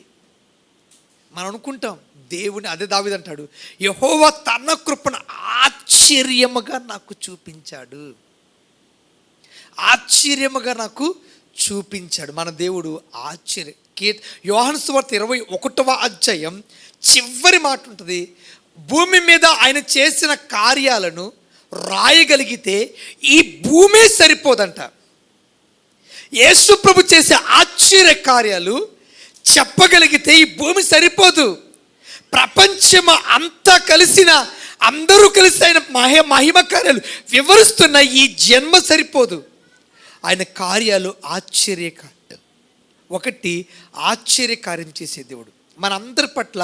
మనం అనుకుంటాం దేవుని, అదే దావీదు అంటాడు, యెహోవా తన కృపను ఆశ్చర్యముగా నాకు చూపించాడు, ఆశ్చర్యముగా నాకు చూపించాడు. మన దేవుడు ఆశ్చర్య. యోహాను సువార్త 21వ అధ్యాయం చివరి మాట ఉంటుంది, భూమి మీద ఆయన చేసిన కార్యాలను రాయగలిగితే ఈ భూమే సరిపోదంట. యేసు ప్రభు చేసే ఆశ్చర్య కార్యాలు చెప్పగలిగితే ఈ భూమి సరిపోదు. ప్రపంచం అంతా కలిసిన, అందరూ కలిసి ఆయన మహిమ కార్యాలు వివరిస్తున్న ఈ జన్మ సరిపోదు. ఆయన కార్యాలు ఆశ్చర్యకార్యం. ఒకటి, ఆశ్చర్యకార్యం చేసే దేవుడు, మనందరి పట్ల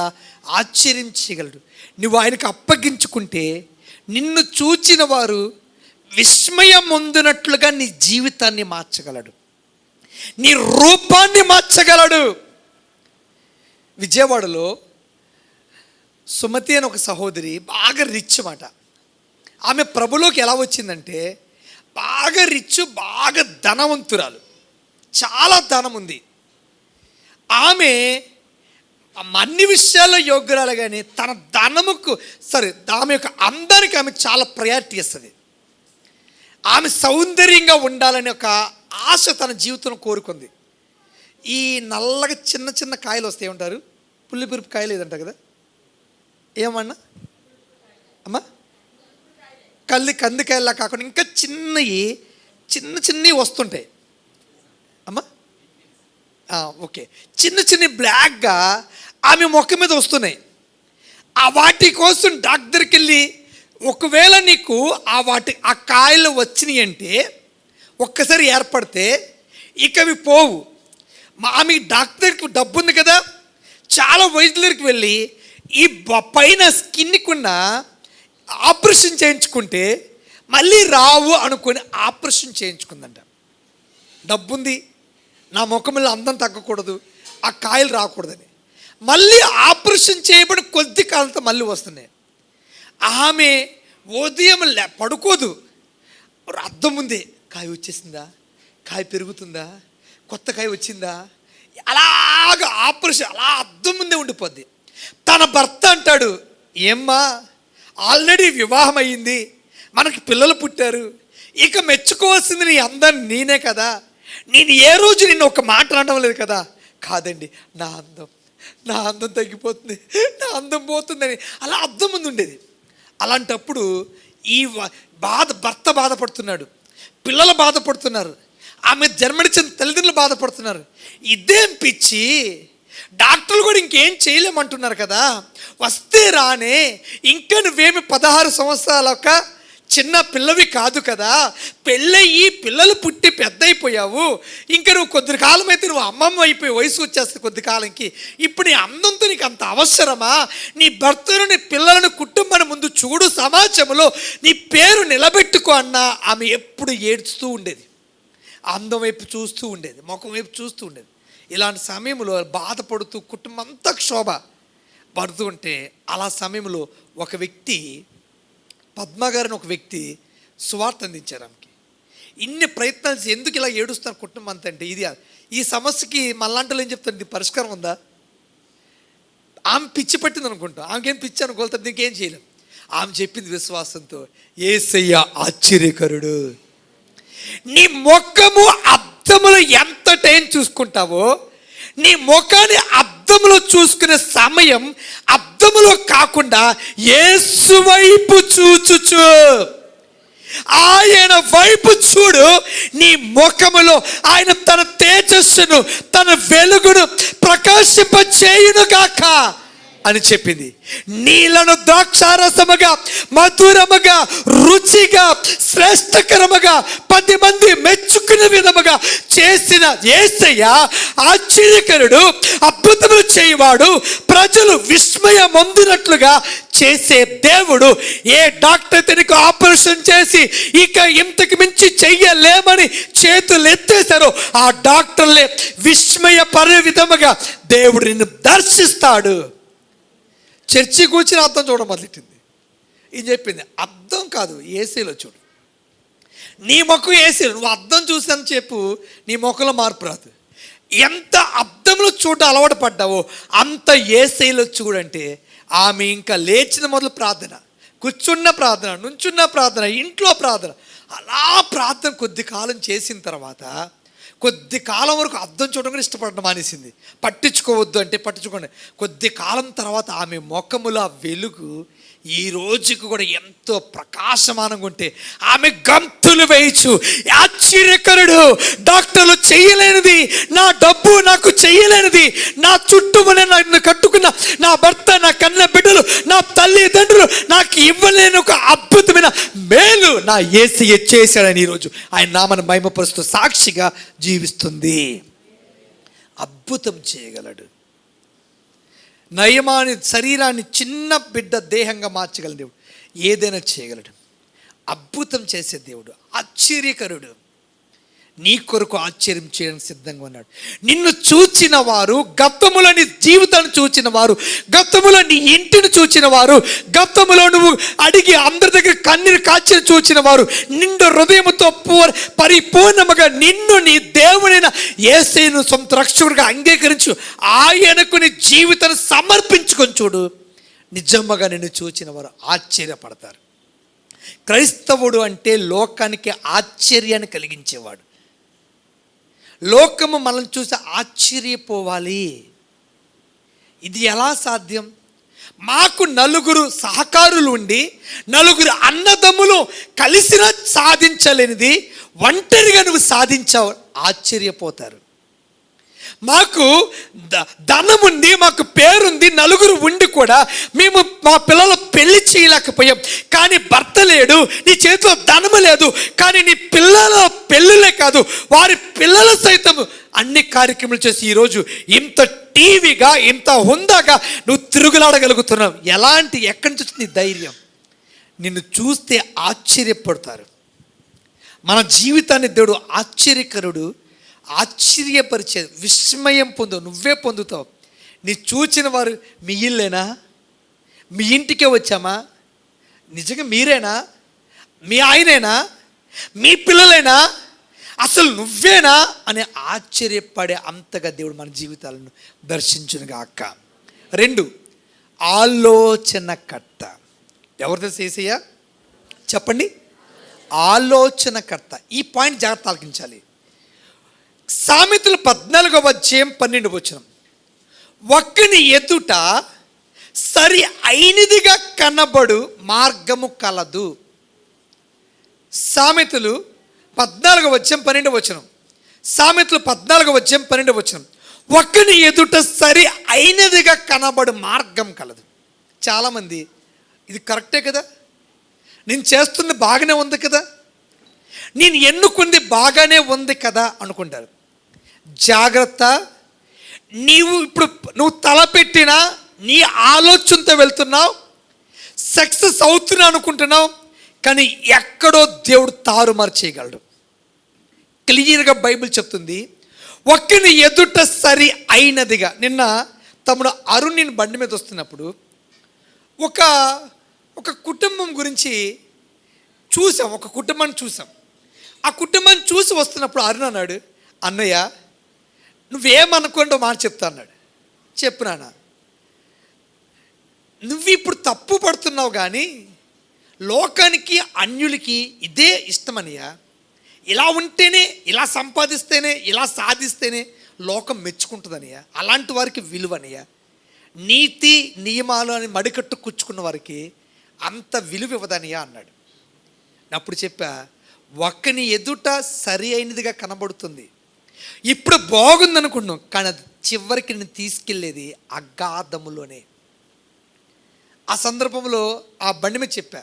ఆశ్చర్యం చేయగలడు. నువ్వు ఆయనకు అప్పగించుకుంటే నిన్ను చూచిన వారు విస్మయం పొందినట్లుగా నీ జీవితాన్ని మార్చగలడు, నీ రూపాన్ని మార్చగలడు. విజయవాడలో సుమతి అని ఒక సహోదరి బాగా రిచ్ మాట. ఆమె ప్రభులోకి ఎలా వచ్చిందంటే బాగా రిచ్, బాగా ధనవంతురాలు, చాలా ధనం ఉంది. ఆమె అన్ని విషయాల్లో యోగ్యురాలు, కానీ తన ధనముకు ఆమె యొక్క అందానికి ఆమె చాలా ప్రయారిటీ ఇస్తుంది. ఆమె సౌందర్యంగా ఉండాలని ఒక ఆశ తన జీవితంలో కోరుకుంది. ఈ నల్లగా చిన్న చిన్న కాయలు వస్తాయి, ఉంటారు పుల్లిపిరుపు కాయలు ఏదంట కదా, ఏమన్నా అమ్మా, కందికాయలా కాకుండా ఇంకా చిన్నవి వస్తుంటాయి అమ్మా. ఓకే, చిన్న బ్లాక్గా ఆమె మొక్క మీద వస్తున్నాయి. ఆ వాటి కోసం డాక్టర్కి వెళ్ళి, ఒకవేళ నీకు ఆ కాయలు వచ్చినాయి అంటే ఒక్కసారి ఏర్పడితే ఇక అవి పోవు. ఆమె డాక్టర్కి డబ్బు ఉంది కదా, చాలా వైద్యులకి వెళ్ళి ఈ పైన స్కిన్కున్న ఆపరేషన్ చేయించుకుంటే మళ్ళీ రావు అనుకొని ఆపరేషన్ చేయించుకుందంట. డబ్బుంది, నా ముఖంలో అందం తగ్గకూడదు, ఆ కాయలు రాకూడదని మళ్ళీ ఆపరేషన్ చేయబడి కొద్ది కాలంతో మళ్ళీ వస్తున్నాయి. ఆమె ఉదయం పడుకోదు, అద్దం ముందే కాయ వచ్చేసిందా, కాయ పెరుగుతుందా, కొత్త కాయ వచ్చిందా, అలాగ ఆపరేషన్ అలా అద్దం ముందే ఉండిపోద్ది. తన భర్త అంటాడు, ఏమ్మా ఆల్రెడీ వివాహం అయ్యింది, మనకి పిల్లలు పుట్టారు, ఇక మెచ్చుకోవాల్సింది నీ అందాన్ని నేనే కదా, నేను ఏ రోజు నిన్ను ఒక మాట అనడం లేదు కదా. కాదండి, నా అందం తగ్గిపోతుంది, నా అందం పోతుందని అలా అద్దం ముందు ఉండేది. అలాంటప్పుడు ఈ భర్త బాధపడుతున్నాడు, పిల్లలు బాధపడుతున్నారు, ఆమె జన్మనిచ్చిన తల్లిదండ్రులు బాధపడుతున్నారు. ఇదేం పిచ్చి, డాక్టర్లు కూడా ఇంకేం చేయలేమంటున్నారు కదా, వస్తే రానే, ఇంకా నువ్వేమి 16 సంవత్సరాల చిన్న పిల్లవి కాదు కదా, పెళ్ళయి పిల్లలు పుట్టి పెద్ద అయిపోయావు, ఇంకా నువ్వు కొద్ది కాలం అయితే నువ్వు అమ్మమ్మ అయిపోయి వయసు వచ్చేస్తుంది కొద్ది కాలంకి, ఇప్పుడు నీ అందంతో నీకు అంత అవసరమా, నీ భర్తను నీ పిల్లలను కుటుంబాన్ని ముందు చూడు, సమాజంలో నీ పేరు నిలబెట్టుకో అన్నా ఆమె ఎప్పుడు ఏడుస్తూ ఉండేది, అందం వైపు చూస్తూ ఉండేది, ముఖం వైపు చూస్తూ ఉండేది. ఇలాంటి సమయంలో బాధపడుతూ కుటుంబం అంతా క్షోభ పడుతూ ఉంటే, అలా సమయంలో ఒక వ్యక్తి, పద్మ గారిని ఒక వ్యక్తి సువార్త అందించారు ఆమెకి. ఇన్ని ప్రయత్నాలు ఎందుకు ఇలా ఏడుస్తారు కుటుంబం అంతా అంటే, ఈ సమస్యకి మళ్ళాంటలో ఏం చెప్తారు, ఇది పరిష్కారం ఉందా, ఆమె పిచ్చి పట్టింది అనుకుంటాం, ఆమెకేం పిచ్చి అనుకోలేదు, ఇంకేం చేయలేం. ఆమె చెప్పింది విశ్వాసంతో, యేసయ్య ఆశ్చర్యకరుడు. నీ ముఖము అద్దములో ఎంత టైం చూసుకుంటావో, నీ ముఖాన్ని అద్దములో చూసుకునే సమయం అద్దములో కాకుండా యేసు వైపు చూచుచు, ఆయన వైపు చూడు, నీ ముఖములో ఆయన తన తేజస్సును, తన వెలుగును ప్రకాశింపచేయునుగాక. అని చెప్పింది. నీళ్లను ద్రాక్షారసముగా, మధురముగా, రుచిగా, శ్రేష్టకరముగా 10 మంది మెచ్చుకునే విధముగా చేసిన యేసయ్య ఆశ్చర్యకరుడు, అద్భుతములు చేయవాడు, ప్రజలు విస్మయం పొందినట్లుగా చేసే దేవుడు. ఏ డాక్టర్ తనకు ఆపరేషన్ చేసి ఇక ఇంతకు మించి చెయ్యలేమని చేతులు ఎత్తేశారో ఆ డాక్టర్లే విస్మయపడే విధముగా దేవుడు నిన్ను దర్శిస్తాడు. చర్చి కూర్చుని అద్దం చూడడం మొదలెట్టింది. ఇది చెప్పింది, అద్దం కాదు, ఏసీలో చూడు. నీ ముఖం ఏసీలో, నువ్వు అద్దం చూసాను చెప్పు, నీ ముఖంలో మార్పు రాదు. ఎంత అద్దంలో చూడ అలవాటు పడ్డావో అంత ఏసీలో చూడంటే ఆమె ఇంకా లేచిన మొదలు ప్రార్థన, కూర్చున్న ప్రార్థన, నుంచున్న ప్రార్థన, ఇంట్లో ప్రార్థన, అలా ప్రార్థన కొద్ది కాలం చేసిన తర్వాత కొద్ది కాలం వరకు అద్దం చూడడం కూడా ఇష్టపడడం మానేసింది. పట్టించుకోవద్దు అంటే పట్టించుకోండి. కొద్ది కాలం తర్వాత ఆమె ముఖముల వెలుగు ఈ రోజుకు కూడా ఎంతో ప్రకాశమానంగా ఉంటే ఆమె గంతులు వేయచ్చు, ఆశ్చర్యకరుడు, డాక్టర్లు చేయలేనిది, నా డబ్బు నాకు చేయలేనిది, నా చుట్టూనే నన్ను కట్టుకున్న నా భర్త, నా కన్న బిడ్డలు, నా తల్లిదండ్రులు నాకు ఇవ్వలేని ఒక అద్భుతమైన మేలు నా యేసయ్య చేశాడని ఈరోజు ఆయన నామను మహిమపరుస్తూ సాక్షిగా జీవిస్తుంది. అద్భుతం చేయగలడు. నయమాని శరీరాన్ని చిన్న బిడ్డ దేహంగా మార్చగల దేవుడు, ఏదైనా చేయగలడు. అద్భుతం చేసే దేవుడు, ఆశ్చర్యకరుడు. నీ కొరకు ఆశ్చర్యం చేయడానికి సిద్ధంగా ఉన్నాడు. నిన్ను చూచిన వారు, గతములో నీ జీవితాన్ని చూచిన వారు, గతములో నీ ఇంటిని చూచిన వారు, గతములో నువ్వు అడిగి అందరి దగ్గర కన్నీరు కాల్చి చూచిన వారు, నిండు హృదయంతో పరిపూర్ణముగా నిన్ను నీ దేవుడైన యేసయ్యను సొంత రక్షకుడిగా అంగీకరించు, ఆయనకు నీ జీవితాన్ని సమర్పించుకొని చూడు. నిజంగా నిన్ను చూచిన వారు ఆశ్చర్యపడతారు. క్రైస్తవుడు అంటే లోకానికి ఆశ్చర్యాన్ని కలిగించేవాడు. లోకము మనల్ని చూసి ఆశ్చర్యపోవాలి. ఇది ఎలా సాధ్యం? మాకు 4 సహకారులు ఉండి 4 అన్నదమ్ములు కలిసిన సాధించలేనిది ఒంటరిగా నువ్వు సాధించావు, ఆశ్చర్యపోతారు. మాకు ధనం ఉంది, మాకు పేరుంది, 4 ఉండి కూడా మేము మా పిల్లలు పెళ్లి చేయలేకపోయాం. కానీ భర్త లేడు, నీ చేతిలో ధనము లేదు, కానీ నీ పిల్లల పెళ్ళిలే కాదు వారి పిల్లల సైతం అన్ని కార్యక్రమాలు చేసి ఈరోజు ఇంత టీవీగా, ఇంత హుందాగా నువ్వు తిరుగులాడగలుగుతున్నావు. ఎక్కడి నుంచి వచ్చింది ధైర్యం? నిన్ను చూస్తే ఆశ్చర్యపడతారు. మన జీవితాన్ని దేవుడు ఆశ్చర్యకరుడు, ఆశ్చర్యపరిచే, విస్మయం నువ్వే పొందుతావు. నీ చూచిన వారు, మీ ఇల్లేనా, మీ ఇంటికే వచ్చామా, నిజంగా మీరేనా, మీ ఆయనేనా, మీ పిల్లలేనా, అసలు నువ్వేనా అని ఆశ్చర్యపడే అంతగా దేవుడు మన జీవితాలను దర్శించునుగాక. 2, ఆలోచనకర్త. ఎవరు తెలుసు యేసయ్య? చెప్పండి. ఆలోచనకర్త. ఈ పాయింట్ జాగ్రత్త ఆలకించాలి. సామెతలు 14వ అధ్యాయం 12వ వచనం, ఒక్కని ఎదుట సరి అయినదిగా కనబడు మార్గము కలదు. సామెతలు 14వ అధ్యాయం 12వ వచనం. సామెతలు 14వ అధ్యాయం 12వ వచనం, ఒక్కని ఎదుట సరి అయినదిగా కనబడు మార్గం కలదు. చాలామంది ఇది కరెక్టే కదా, నేను చేస్తున్న బాగానే ఉంది కదా, నేను ఎన్నుకుంది బాగానే ఉంది కదా అనుకుంటారు. జాగ్రత్త. నువ్వు తలపెట్టినా నీ ఆలోచనతో వెళ్తున్నావు, సక్సెస్ అవుతున్నా అనుకుంటున్నావు, కానీ ఎక్కడో దేవుడు తారుమారు చేయగలడు. క్లియర్గా బైబిల్ చెప్తుంది, ఒక్కని ఎదుట సరి అయినదిగా. నిన్న తమ్ముడు అరుణ్ నేను బండి మీద వస్తున్నప్పుడు ఒక కుటుంబం గురించి చూసాం, ఒక కుటుంబాన్ని చూసాం. ఆ కుటుంబాన్ని చూసి వస్తున్నప్పుడు అరుణ్ అన్నాడు, అన్నయ్య నువ్వేమనుకోండో మాట చెప్తా అన్నాడు. చెప్పు నాన్న, నువ్వు ఇప్పుడు తప్పు పడుతున్నావు, కానీ లోకానికి అన్యులకి ఇదే ఇష్టమనియా. ఇలా ఉంటేనే, ఇలా సంపాదిస్తేనే, ఇలా సాధిస్తేనే లోకం మెచ్చుకుంటుందనియా. అలాంటి వారికి విలువనియా. నీతి నియమాలు అని మడికట్టు కూర్చుకున్న వారికి అంత విలువ ఇవ్వదనియా అన్నాడు. అప్పుడు చెప్పా, ఒక్కని ఎదుట సరి అయినదిగా కనబడుతుంది, ఇప్పుడు బాగుందనుకున్నాం, కానీ అది చివరికి నేను తీసుకెళ్ళేది అగాధములోనే. ఆ సందర్భంలో ఆ బండి మీద చెప్పా.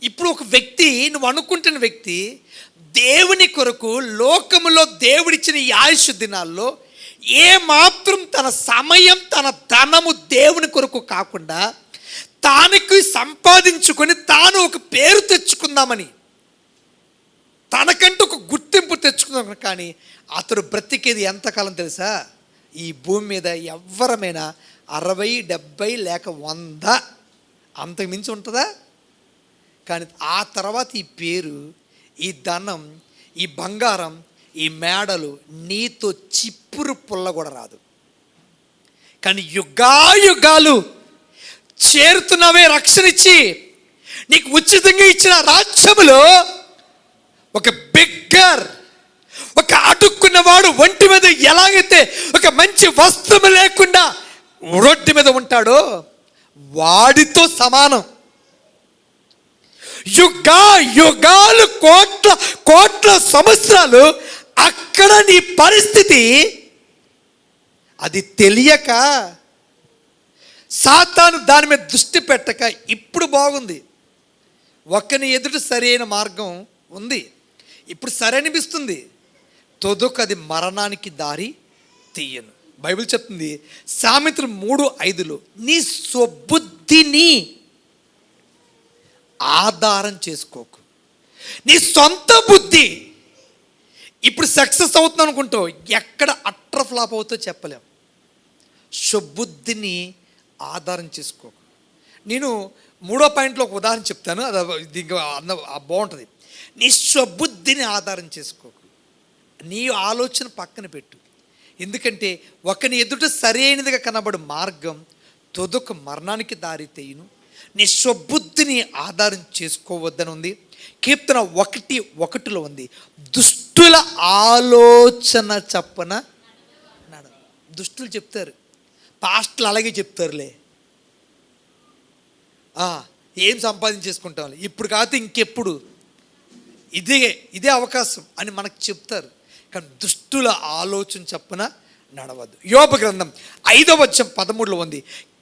ఇప్పుడు ఒక వ్యక్తి, నువ్వు అనుకుంటున్న వ్యక్తి దేవుని కొరకు లోకములో దేవుడిచ్చిన ఈ ఆయుష్ దినాల్లో ఏ మాత్రం తన సమయం, తన ధనము దేవుని కొరకు కాకుండా తానికి సంపాదించుకొని తాను ఒక పేరు తెచ్చుకుందామని, తనకంటూ ఒక గుర్తింపు తెచ్చుకుందాం. కానీ అతడు బ్రతికేది ఎంతకాలం తెలుసా? ఈ భూమి మీద ఎవరమైనా 60, 70 లేక 100 అంతకు మించి ఉంటుందా? కానీ ఆ తర్వాత ఈ పేరు, ఈ ధనం, ఈ బంగారం, ఈ మేడలు నీతో చిప్పురు పుల్ల కూడా రాదు. కానీ యుగాలు చేరుతున్నవే రక్షణ ఇచ్చి నీకు ఉచితంగా ఇచ్చిన రాజ్యములో ఒక బిగ్గర్, ఒక అడుక్కున్నవాడు ఒంటి మీద ఎలాగైతే ఒక మంచి వస్త్రము లేకుండా రోడ్డు మీద ఉంటాడో వాడితో సమానం. యుగాలు కోట్ల సంవత్సరాలు అక్కడ నీ పరిస్థితి అది తెలియక సాతాను దాని మీద దృష్టి పెట్టక ఇప్పుడు బాగుంది, ఒక్కని ఎదుట సరైన మార్గం ఉంది, ఇప్పుడు సరే అనిపిస్తుంది, తొదకు అది మరణానికి దారి తీయను. బైబిల్ చెప్తుంది సామెతలు 3:5 నీ స్వబుద్ధిని ఆధారం చేసుకోకు. నీ సొంత బుద్ధి ఇప్పుడు సక్సెస్ అవుతుంది అనుకుంటావు, ఎక్కడ అట్టర్ ఫ్లాప్ అవుతుందో చెప్పలేం. స్వబుద్ధిని ఆధారం చేసుకోకు. నేను 3వ పాయింట్లో ఒక ఉదాహరణ చెప్తాను, అది బాగుంటుంది. నీ స్వబుద్ధిని ఆధారం చేసుకోకు, నీ ఆలోచన పక్కన పెట్టు. ఎందుకంటే ఒకని ఎదుట సరైనదిగా కనబడు మార్గం తొదకు మరణానికి దారి తీయును. నీ స్వబుద్ధిని ఆధారం చేసుకోవద్దని ఉంది. కీర్తన 1:1 ఉంది, దుష్టుల ఆలోచన చప్పన నడ. దుష్టులు చెప్తారు, పాస్టర్లు అలాగే చెప్తారులే, ఏం సంపాదించేసుకుంటాం ఇప్పుడు కాదు ఇంకెప్పుడు, ఇదే అవకాశం అని మనకు చెప్తారు. కానీ దుష్టుల ఆలోచన చప్పున నడవద్దు. యోబు గ్రంథం 5:13 ఉంది,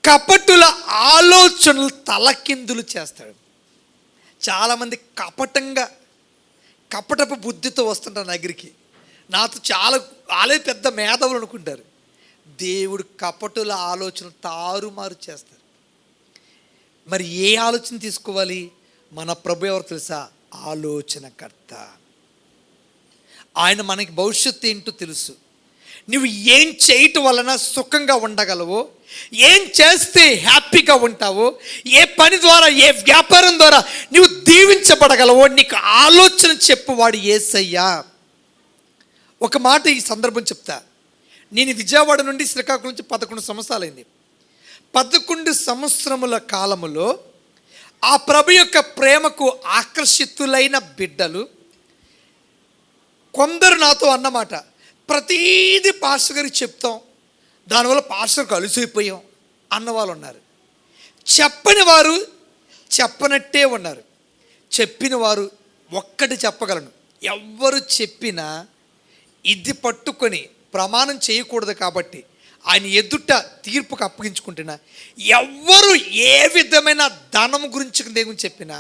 కపటుల ఆలోచనలు తలకిందులు చేస్తాడు. చాలామంది కపటపు బుద్ధితో వస్తుంటారు నా దగ్గరికి, నాతో వాళ్ళే పెద్ద మేధావులు అనుకుంటారు. దేవుడు కపటుల ఆలోచనలు తారుమారు చేస్తారు. మరి ఏ ఆలోచన తీసుకోవాలి? మన ప్రభు ఎవరు తెలుసా? ఆలోచనకర్త. ఆయన మనకి భవిష్యత్తు ఏంటో తెలుసు. నువ్వు ఏం చేయటం వలన సుఖంగా ఉండగలవో, ఏం చేస్తే హ్యాపీగా ఉంటావో, ఏ పని ద్వారా, ఏ వ్యాపారం ద్వారా నువ్వు దీవించబడగలవో నీకు ఆలోచన చెప్పువాడు యేసయ్యా. ఒక మాట ఈ సందర్భం చెప్తా. నేను విజయవాడ నుండి శ్రీకాకుళం నుంచి 11 సంవత్సరాలైంది. 11 సంవత్సరముల కాలములో ఆ ప్రభు యొక్క ప్రేమకు ఆకర్షితులైన బిడ్డలు కొందరు నాతో అన్నమాట, ప్రతీది పాస్టర్ గారికి చెప్తాం, దానివల్ల పాస్టర్కి అలసిపోయాం అన్నవాళ్ళు ఉన్నారు. చెప్పని వారు చెప్పనట్టే ఉన్నారు. చెప్పిన వారు ఒక్కటి చెప్పగలను, ఎవ్వరు చెప్పినా ఇది పట్టుకొని ప్రమాణం చేయకూడదు కాబట్టి ఆయన ఎదుట తీర్పుకు అప్పగించుకుంటున్నా, ఎవ్వరు ఏ విధమైన ధనం గురించి దేవుని చెప్పినా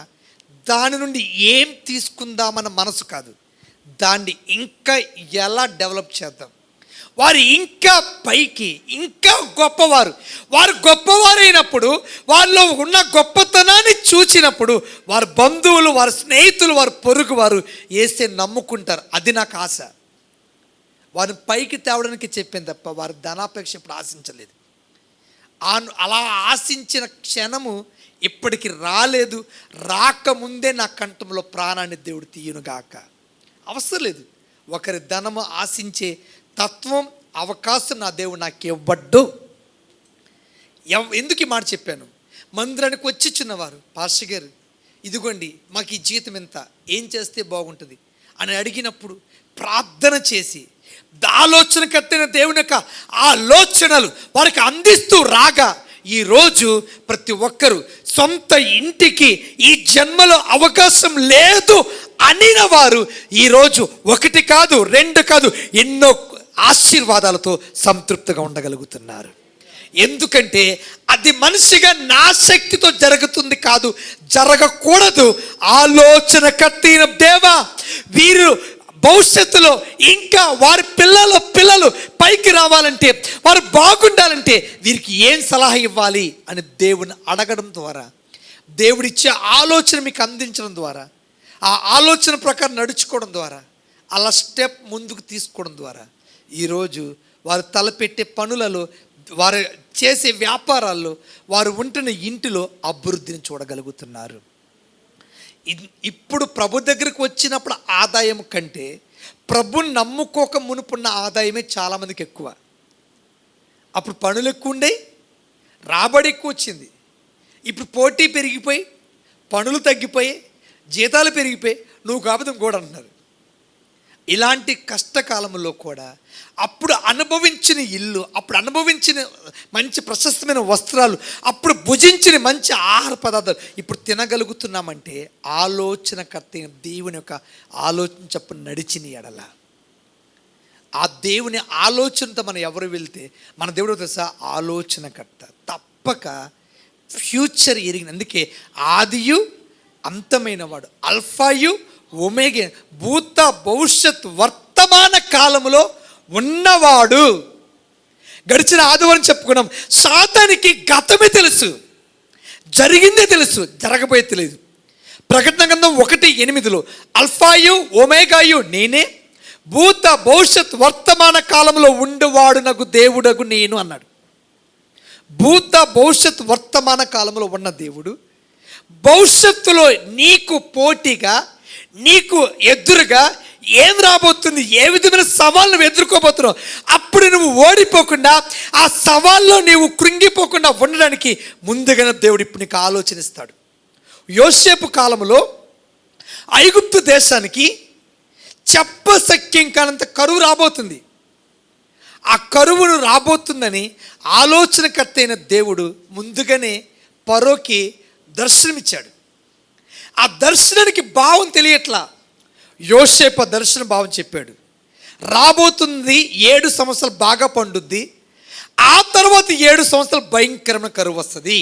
దాని నుండి ఏం తీసుకుందామన్న మనసు కాదు, దాన్ని ఇంకా ఎలా డెవలప్ చేద్దాం, వారు ఇంకా పైకి ఇంకా గొప్పవారు, వారు గొప్పవారైనప్పుడు వారిలో ఉన్న గొప్పతనాన్ని చూచినప్పుడు వారి బంధువులు, వారి స్నేహితులు, వారి పొరుగు వారు యేసే నమ్ముకుంటారు. అది నాకు ఆశ. వారిని పైకి తేవడానికి చెప్పాను తప్ప వారి ధనాపేక్ష ఇప్పుడు ఆశించలేదు. అలా ఆశించిన క్షణము ఇప్పటికి రాలేదు. రాకముందే నా కంఠంలో ప్రాణాన్ని దేవుడు తీయునుగాక. అవసరం లేదు ఒకరి ధనము ఆశించే తత్వం, అవకాశం నా దేవుడు నాకు ఇవ్వడ్డు. ఎందుకు ఈ మాట చెప్పాను? మందిరానికి వచ్చి చిన్నవారు, పాస్టర్ గారు ఇదిగోండి మాకు ఈ జీతం ఎంత, ఏం చేస్తే బాగుంటుంది అని అడిగినప్పుడు ప్రార్థన చేసి ఆలోచనకర్తైన దేవుని యొక్క ఆలోచనలు వారికి అందిస్తూ రాగా ఈరోజు ప్రతి ఒక్కరూ సొంత ఇంటికి ఈ జన్మలో అవకాశం లేదు అనిన వారు ఈరోజు 1 కాదు 2 కాదు ఎన్నో ఆశీర్వాదాలతో సంతృప్తిగా ఉండగలుగుతున్నారు. ఎందుకంటే అది మనిషిగా నా శక్తితో జరుగుతుంది కాదు, జరగకూడదు. ఆలోచనకర్త అయిన దేవా, వీరు భవిష్యత్తులో ఇంకా వారి పిల్లలు పైకి రావాలంటే, వారు బాగుండాలంటే వీరికి ఏం సలహా ఇవ్వాలి అని దేవుని అడగడం ద్వారా, దేవుడిచ్చే ఆలోచన మీకు అందించడం ద్వారా, ఆ ఆలోచన ప్రకారం నడుచుకోవడం ద్వారా, అలా స్టెప్ ముందుకు తీసుకోవడం ద్వారా ఈరోజు వారు తలపెట్టే పనులలో, వారు చేసే వ్యాపారాల్లో, వారు ఉంటున్న ఇంటిలో అభివృద్ధిని చూడగలుగుతున్నారు. ఇప్పుడు ప్రభు దగ్గరికి వచ్చినప్పుడు ఆదాయం కంటే ప్రభుని నమ్ముకోక మునుపున్న ఆదాయమే చాలామందికి ఎక్కువ. అప్పుడు పనులు ఎక్కువ ఉండేవి, రాబడి ఎక్కువ వచ్చింది. ఇప్పుడు పోటీ పెరిగిపోయి, పనులు తగ్గిపోయి, జీతాలు పెరిగిపోయి, నువ్వు కాకపోతే ఇంకోటి అంటున్నారు. ఇలాంటి కష్టకాలంలో కూడా అప్పుడు అనుభవించిన ఇల్లు, అప్పుడు అనుభవించిన మంచి ప్రశస్తమైన వస్త్రాలు, అప్పుడు భుజించిన మంచి ఆహార పదార్థాలు ఇప్పుడు తినగలుగుతున్నామంటే ఆలోచనకర్త అయిన దేవుని యొక్క ఆలోచన చొప్పున నడిచిన ఎడల, ఆ దేవుని ఆలోచనతో మనం ఎవరు వెళ్తే మన దేవుడు తెలుసా ఆలోచనకర్త. తప్పక ఫ్యూచర్ ఎరిగిన, అందుకే ఆదియు అంతమైన వాడు, అల్ఫాయు ఒమేగా, భూత భవిష్యత్ వర్తమాన కాలములో ఉన్నవాడు. గడిచిన ఆదివారం చెప్పుకున్నాం, సాతానికి గతమే తెలుసు, జరిగిందే తెలుసు, జరగబోయే తెలియదు. ప్రకటన గ్రంథం 1:8 అల్ఫాయు ఒమేగాయు నేనే, భూత భవిష్యత్ వర్తమాన కాలంలో ఉండేవాడునగు దేవుడగు నేను అన్నాడు. భూత భవిష్యత్ వర్తమాన కాలంలో ఉన్న దేవుడు భవిష్యత్తులో నీకు పోటీగా, నీకు ఎదురుగా ఏం రాబోతుంది, ఏ విధమైన సవాళ్ళు నువ్వు ఎదుర్కోబోతున్నావు, అప్పుడు నువ్వు ఓడిపోకుండా, ఆ సవాల్లో నీవు కృంగిపోకుండా ఉండడానికి ముందుగానే దేవుడు ఇప్పుడు నీకు ఆలోచనిస్తాడు. యోసేపు కాలంలో ఐగుప్తు దేశానికి చెప్పశక్యం కానంత కరువు రాబోతుంది. ఆ కరువును రాబోతుందని ఆలోచనకర్త అయిన దేవుడు ముందుగానే ఫరోకి దర్శనమిచ్చాడు. ఆ దర్శనానికి భావం తెలియట్లా. యోసేపు ఆ దర్శన భావం చెప్పాడు. రాబోతుంది 7 సంవత్సరాలు బాగా పండుద్ది, ఆ తర్వాత 7 సంవత్సరాలు భయంకరమైన కరువు వస్తుంది.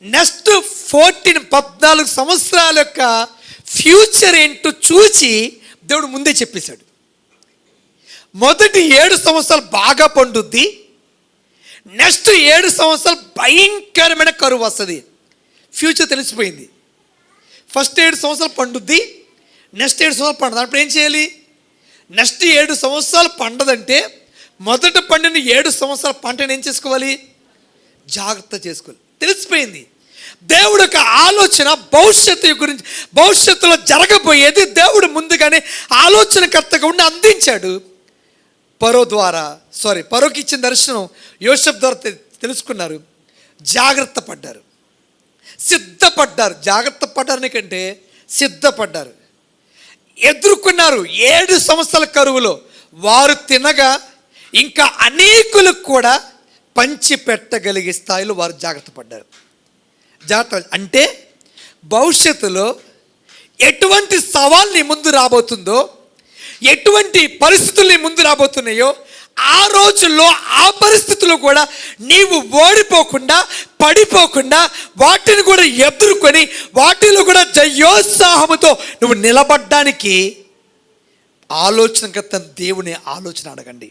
నెక్స్ట్ 14 సంవత్సరాల యొక్క ఫ్యూచర్ ఏంటో చూసి దేవుడు ముందే చెప్పేశాడు. మొదటి 7 సంవత్సరాలు బాగా పండుద్ది, నెక్స్ట్ 7 సంవత్సరాలు భయంకరమైన కరువు వస్తుంది. ఫ్యూచర్ తెలిసిపోయింది. ఫస్ట్ 7 సంవత్సరాలు పండుద్ది, నెక్స్ట్ 7 సంవత్సరాలు పండదు. అప్పుడు ఏం చేయాలి? నెక్స్ట్ 7 సంవత్సరాలు పండదంటే మొదట పండిన 7 సంవత్సరాల పంటను ఏం చేసుకోవాలి? జాగ్రత్త చేసుకోవాలి. తెలిసిపోయింది. దేవుడు యొక్క ఆలోచన భవిష్యత్తు గురించి, భవిష్యత్తులో జరగబోయేది దేవుడు ముందుగానే ఆలోచనకర్తగా ఉండి అందించాడు. ఫరోకి ఇచ్చిన దర్శనం యోసేపు ద్వారా తెలుసుకున్నారు. జాగ్రత్త పడ్డారు, సిద్ధపడ్డారు. జాగ్రత్త పడ్డారని కంటే సిద్ధపడ్డారు, ఎదుర్కొన్నారు. 7 సంవత్సరాల కరువులో వారు తినగా ఇంకా అనేకులకు కూడా పంచి పెట్టగలిగే స్థాయిలో వారు జాగ్రత్త పడ్డారు. జాగ్రత్త అంటే భవిష్యత్తులో ఎటువంటి సవాల్ నీ ముందు రాబోతుందో, ఎటువంటి పరిస్థితులు నీ ముందు రాబోతున్నాయో, ఆ రోజుల్లో ఆ పరిస్థితుల్లో కూడా నీవు ఓడిపోకుండా, పడిపోకుండా వాటిని కూడా ఎదుర్కొని వాటిలో కూడా జయోత్సాహముతో నువ్వు నిలబడ్డానికి ఆలోచనకర్త దేవుని ఆలోచన అడగండి.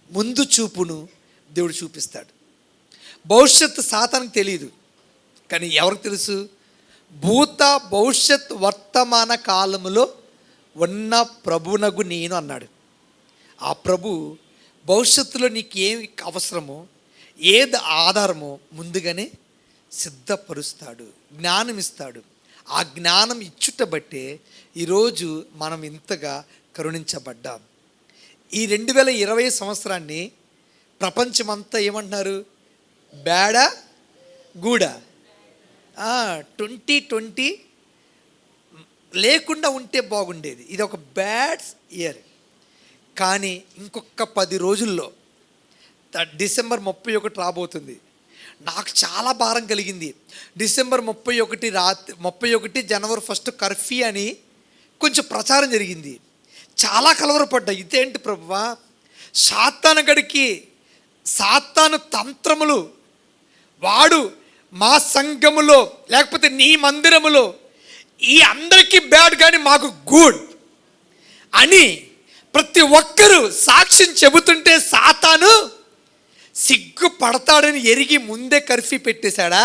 ముందు చూపును దేవుడు చూపిస్తాడు. భవిష్యత్తు సాతానికి తెలియదు, కానీ ఎవరికి తెలుసు? భూత భవిష్యత్ వర్తమాన కాలములో ఉన్న ప్రభునగు నేను అన్నాడు. ఆ ప్రభు భవిష్యత్తులో నీకు ఏమి అవసరమో, ఏది ఆధారమో ముందుగానే సిద్ధపరుస్తాడు, జ్ఞానం ఇస్తాడు. ఆ జ్ఞానం ఇచ్చుట బట్టే ఈరోజు మనం ఇంతగా కరుణించబడ్డాం. ఈ 2020 సంవత్సరాన్ని ప్రపంచమంతా ఏమంటున్నారు? బేడా గూడా 2020 లేకుండా ఉంటే బాగుండేది. ఇది ఒక బ్యాడ్ ఇయర్. కానీ ఇంకొక 10 రోజుల్లో డిసెంబర్ 31 రాబోతుంది. నాకు చాలా భారం కలిగింది. డిసెంబర్ 31 జనవరి 1 కర్ఫ్యూ అని కొంచెం ప్రచారం జరిగింది. చాలా కలవరపడ్డా. ఇదేంటి ప్రభువా, సాతాను గడికి సాతాను తంత్రములు వాడు మా సంఘములో లేకపోతే నీ మందిరములో ఈ అందరికీ బ్యాడ్ కానీ మాకు గుడ్ అని ప్రతి ఒక్కరూ సాక్ష్యం చెబుతుంటే సాతాను సిగ్గుపడతాడని ఎరిగి ముందే కర్ఫ్యూ పెట్టేశాడా?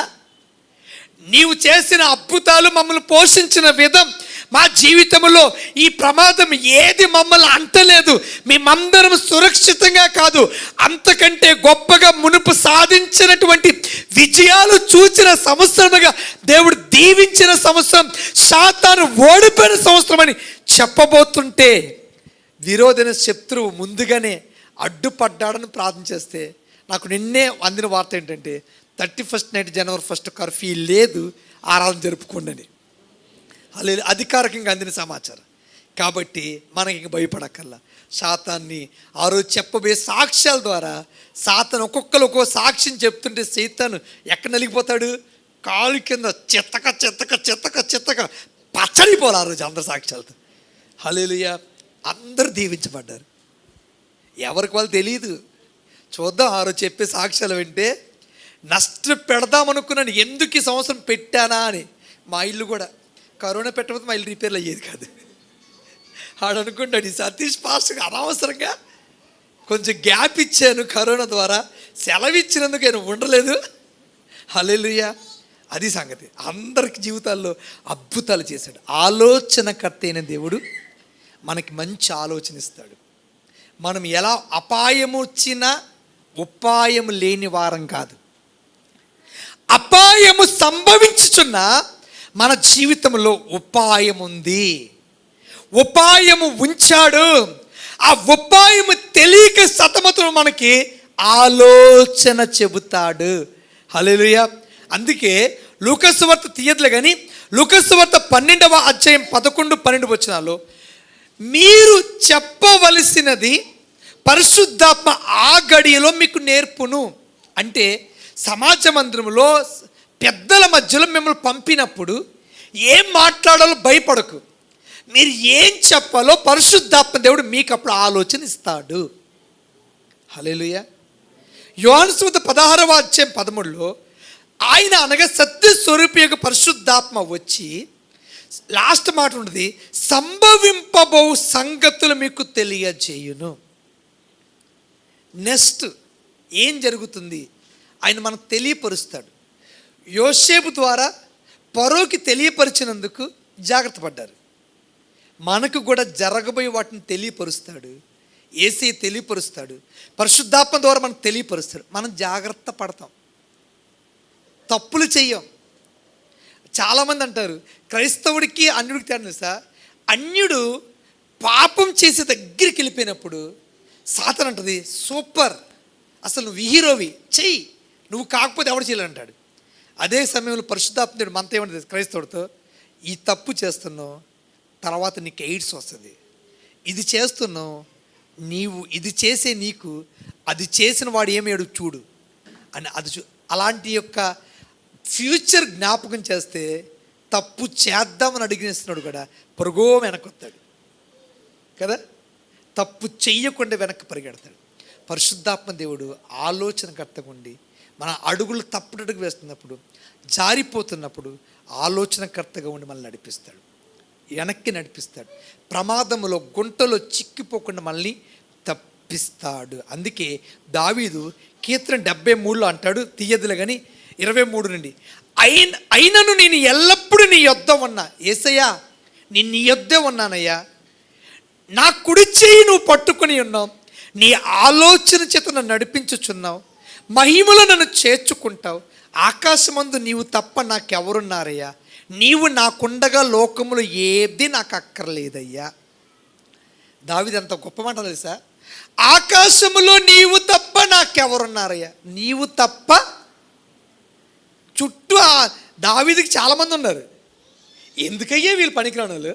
నీవు చేసిన అద్భుతాలు, మమ్మల్ని పోషించిన విధం, మా జీవితంలో ఈ ప్రమాదం ఏది మమ్మల్ని అంటలేదు, మేమందరం సురక్షితంగా కాదు అంతకంటే గొప్పగా మునుపు సాధించినటువంటి విజయాలు చూసిన సంవత్సరముగా దేవుడు దీవించిన సంవత్సరం, సాతాను ఓడిపోయిన సంవత్సరం అని చెప్పబోతుంటే విరోధన శత్రువు ముందుగానే అడ్డుపడ్డాడని ప్రార్థన చేస్తే నాకు నిన్నే అందిన వార్త ఏంటంటే 31st నైట్ జనవరి 1 కర్ఫ్యూ లేదు, ఆరాధన జరుపుకోండి అని అధికారికంగా అందిన సమాచారం. కాబట్టి మనకి ఇంక భయపడక్కర్లా. సాతాన్ని ఆ రోజు చెప్పబోయే సాక్ష్యాల ద్వారా సాతాను ఒక్కొక్కరు సాక్ష్యం చెప్తుంటే సైతాను ఎక్కడ నలిగిపోతాడు? కాలు కింద చెత్తక చెత్తక చెత్తక చెత్తక పచ్చడిపోవాలి ఆ రోజు అందరు సాక్ష్యాలతో. హల్లెలూయా. అందరూ దీవించబడ్డారు. ఎవరికి వాళ్ళు తెలియదు. చూద్దాం ఆ రోజు చెప్పే సాక్ష్యాలు వింటే నష్టం పెడదామనుకున్నాను, ఎందుకు ఈ సంవత్సరం పెట్టానా అని. మా ఇల్లు కూడా కరోనా పెట్టకపోతే మా ఇల్లు రిపేర్లు అయ్యేది కాదు. ఆడు అనుకుంటాడు ఈ సతీష్ పాస్టర్కి అనవసరంగా కొంచెం గ్యాప్ ఇచ్చాను కరోనా ద్వారా, సెలవు ఇచ్చినందుకు నేను ఉండలేదు. హల్లెలూయా. అది సంగతి. అందరికి జీవితాల్లో అద్భుతాలు చేశాడు. ఆలోచనకర్త అయిన దేవుడు మనకి మంచి ఆలోచన ఇస్తాడు. మనం ఎలా అపాయము వచ్చినా ఉపాయము లేని వారం కాదు. అపాయము సంభవించుచున్నా మన జీవితంలో ఉపాయం ఉంది, ఉపాయము ఉంచాడు. ఆ ఉపాయము తెలియక సతమతం మనకి ఆలోచన చెబుతాడు. హల్లెలూయా. అందుకే లూకాసు వార్త తీయదులే కానీ లూకాసు వార్త 12వ అధ్యాయం 11-12 వచనాల్లో మీరు చెప్పవలసినది పరిశుద్ధాత్మ ఆ గడియలో మీకు నేర్పును. అంటే సమాజ మందిరంలో పెద్దల మధ్యలో మిమ్మల్ని పంపినప్పుడు ఏం మాట్లాడాలో భయపడకు. మీరు ఏం చెప్పాలో పరిశుద్ధాత్మ దేవుడు మీకు అప్పుడు ఆలోచన ఇస్తాడు. హల్లెలూయా. యోహాను సువార్త 16వ అధ్యాయం 13లో ఆయన అనగా సత్యస్వరూపి యొక్క పరిశుద్ధాత్మ వచ్చి లాస్ట్ మాట ఉన్నది, సంభవింపబో సంగతులు మీకు తెలియజేయును. నెక్స్ట్ ఏం జరుగుతుంది ఆయన మనకు తెలియపరుస్తాడు. యోసేపు ద్వారా ఫరోకి తెలియపరిచినందుకు జాగ్రత్త పడ్డారు. మనకు కూడా జరగబోయే వాటిని తెలియపరుస్తాడు. యేసయ్య తెలియపరుస్తాడు. పరిశుద్ధాత్మ ద్వారా మనకు తెలియపరుస్తాడు. మనం జాగ్రత్త పడతాం, తప్పులు చెయ్యం. చాలామంది అంటారు క్రైస్తవుడికి అన్యుడికి తేడా సార్. అన్యుడు పాపం చేసే దగ్గరికి వెళ్ళిపోయినప్పుడు సాతాను అంటది, సూపర్, అసలు నువ్వు హీరోవి, చెయ్యి, నువ్వు కాకపోతే ఎవడు చేయాలంటాడు. అదే సమయంలో పరిశుద్ధాత్ముడు మనతో ఏమంటుంది క్రైస్తవుడితో, ఈ తప్పు చేస్తున్నావు తర్వాత నీకు ఎయిడ్స్ వస్తుంది, ఇది చేస్తున్నావు నీవు, ఇది చేసే నీకు అది చేసిన వాడు ఏమేడు చూడు అని అది అలాంటి యొక్క ఫ్యూచర్ జ్ఞాపకం చేస్తే తప్పు చేద్దామని అడిగిస్తున్నాడు కూడా పొరుగో వెనకొస్తాడు కదా, తప్పు చెయ్యకుండా వెనక్కి పరిగెడతాడు. పరిశుద్ధాత్మ దేవుడు ఆలోచనకర్తగా ఉండి మన అడుగులు తప్పుడడుగు వేస్తున్నప్పుడు, జారిపోతున్నప్పుడు ఆలోచనకర్తగా ఉండి మనల్ని నడిపిస్తాడు, వెనక్కి నడిపిస్తాడు. ప్రమాదంలో గుంటలో చిక్కిపోకుండా మనల్ని తప్పిస్తాడు. అందుకే దావీదు కీర్తన 73లో అంటాడు, తీయదులే కానీ 23 నుండి, అయినను నేను ఎల్లప్పుడూ నీ యొద్ద ఉన్నా. యేసయ్యా నేను నీ యొద్దే ఉన్నానయ్యా, నా కుడి చెయ్యి నువ్వు పట్టుకొని ఉన్నావు, నీ ఆలోచన చేత నన్ను నడిపించుచున్నావు, మహిమలో నన్ను చేర్చుకుంటావు, ఆకాశమందు నీవు తప్ప నాకెవరున్నారయ్యా, నీవు నాకుండగా లోకములు ఏది నాకు అక్కర్లేదయ్యా. దావీదు అంత గొప్ప మాట తెలుసా, ఆకాశములో నీవు తప్ప నాకెవరున్నారయ్యా, నీవు తప్ప. చుట్టూ దావీదుకి చాలామంది ఉన్నారు. ఎందుకయ్యే వీళ్ళు పనికిరాని వాళ్ళు?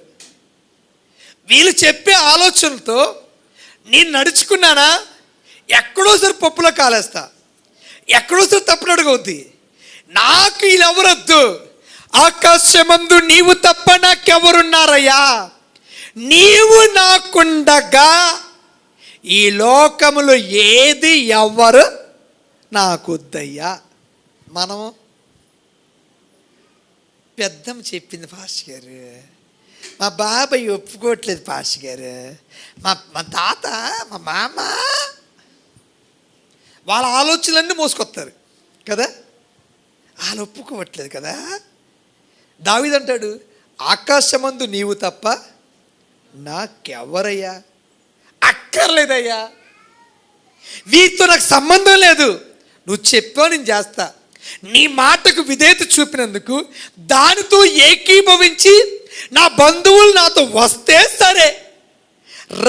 వీళ్ళు చెప్పే ఆలోచనలతో నేను నడుచుకున్నానా ఎక్కడోసారి పప్పులో కాలేస్తా, ఎక్కడోసారి తప్పుడు అడుగవుద్ది. నాకు వీళ్ళెవరొద్దు, ఆకాశమందు నీవు తప్ప నాకెవరున్నారయ్యా, నీవు నాకుండగా ఈ లోకములో ఏది ఎవరు నాకొద్దయ్యా. మనం పెద్దమ్మ చెప్పింది పాస్టర్ గారు, మా బాబాయ్ ఒప్పుకోవట్లేదు పాస్టర్ గారు, మా తాత మా మామ వాళ్ళ ఆలోచనలన్నీ మోసుకొస్తారు కదా, వాళ్ళు ఒప్పుకోవట్లేదు కదా. దావీదు అంటాడు, ఆకాశమందు నీవు తప్ప నాకెవరయ్యా, అక్కర్లేదయ్యా, వీరితో నాకు సంబంధం లేదు, నువ్వు చెప్పావు నేను చేస్తా. నీ మాటకు విధేయత చూపినందుకు దానితో ఏకీభవించి నా బంధువులు నాతో వస్తే సరే,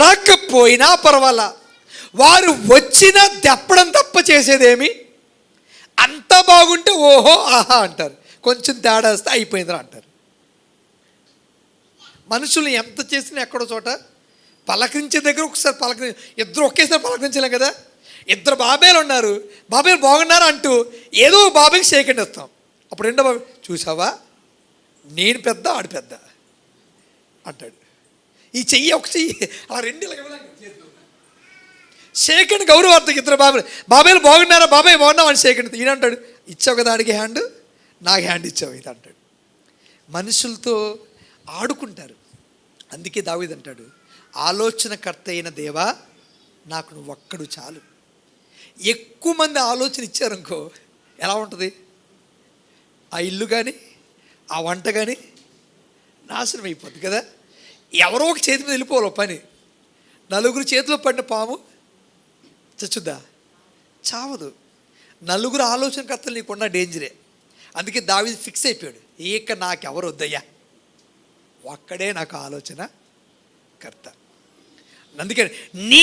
రాకపోయినా పర్వాలా, వారు వచ్చినా దెప్పడం తప్ప చేసేదేమి, అంతా బాగుంటే ఓహో ఆహా అంటారు, కొంచెం తేడా వస్తే అయిపోయిందిరా అంటారు. మనుషులు ఎంత చేసినా ఎక్కడో చోట పలకరించే దగ్గర ఒకసారి ఇద్దరు ఒకేసారి పలకరించలేం కదా. ఇద్దరు బాబాయ్లు ఉన్నారు, బాబాయ్లు బాగున్నారు అంటూ ఏదో బాబాయ్కి షేకండి వస్తాం. అప్పుడు రెండో బాబాయ్, చూసావా నేను పెద్ద ఆడు పెద్ద అంటాడు. ఈ చెయ్యి ఒక చెయ్యి అలా రెండు షేకండి గౌరవార్థం. ఇద్దరు బాబాయ్లు బాగున్నారా, బాబాయ్ బాగున్నావు అని షేకండి. ఈయన అంటాడు, ఇచ్చావు కదా ఆడికి హ్యాండ్, నాకు హ్యాండ్ ఇచ్చావు ఇది అంటాడు. మనుషులతో ఆడుకుంటారు. అందుకే దావీదు అంటాడు, ఆలోచనకర్త అయిన దేవా నాకు నువ్వు ఒక్కడు చాలు. ఎక్కువ మంది ఆలోచన ఇచ్చారనుకో ఎలా ఉంటుంది, ఆ ఇల్లు కానీ ఆ వంట కానీ నాశనం అయిపోద్ది కదా. ఎవరో ఒక చేతి మీద వెళ్ళిపోవాలి పని. నలుగురు చేతిలో పడిన పాము చచ్చుద్దా, చావదు. నలుగురు ఆలోచనకర్తలు నీకున్న డేంజరే. అందుకే దావీదు ఫిక్స్ అయిపోయాడు, ఇక నాకెవరు వద్దయ్యా, ఒక్కడే నాకు ఆలోచన కర్త. అందుకని నీ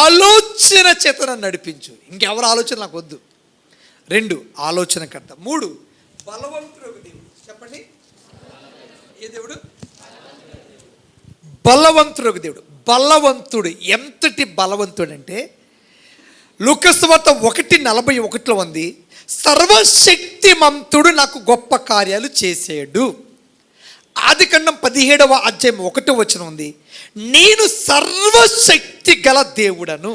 ఆలోచన చేత నన్ను నడిపించు, ఇంకెవరు ఆలోచన నాకు వద్దు. 2 ఆలోచనకర్త. 3 బలవంతుడు దేవుడు. చెప్పండి, ఏ దేవుడు? బలవంతుడు దేవుడు. బలవంతుడు ఎంతటి బలవంతుడు అంటే లూకాసు వార్త 1:41 ఉంది, సర్వశక్తిమంతుడు నాకు గొప్ప కార్యాలు చేసాడు. ఆదికాండం 17వ అధ్యాయం 1వ వచనం ఉంది, నేను సర్వశక్తి గల దేవుడను.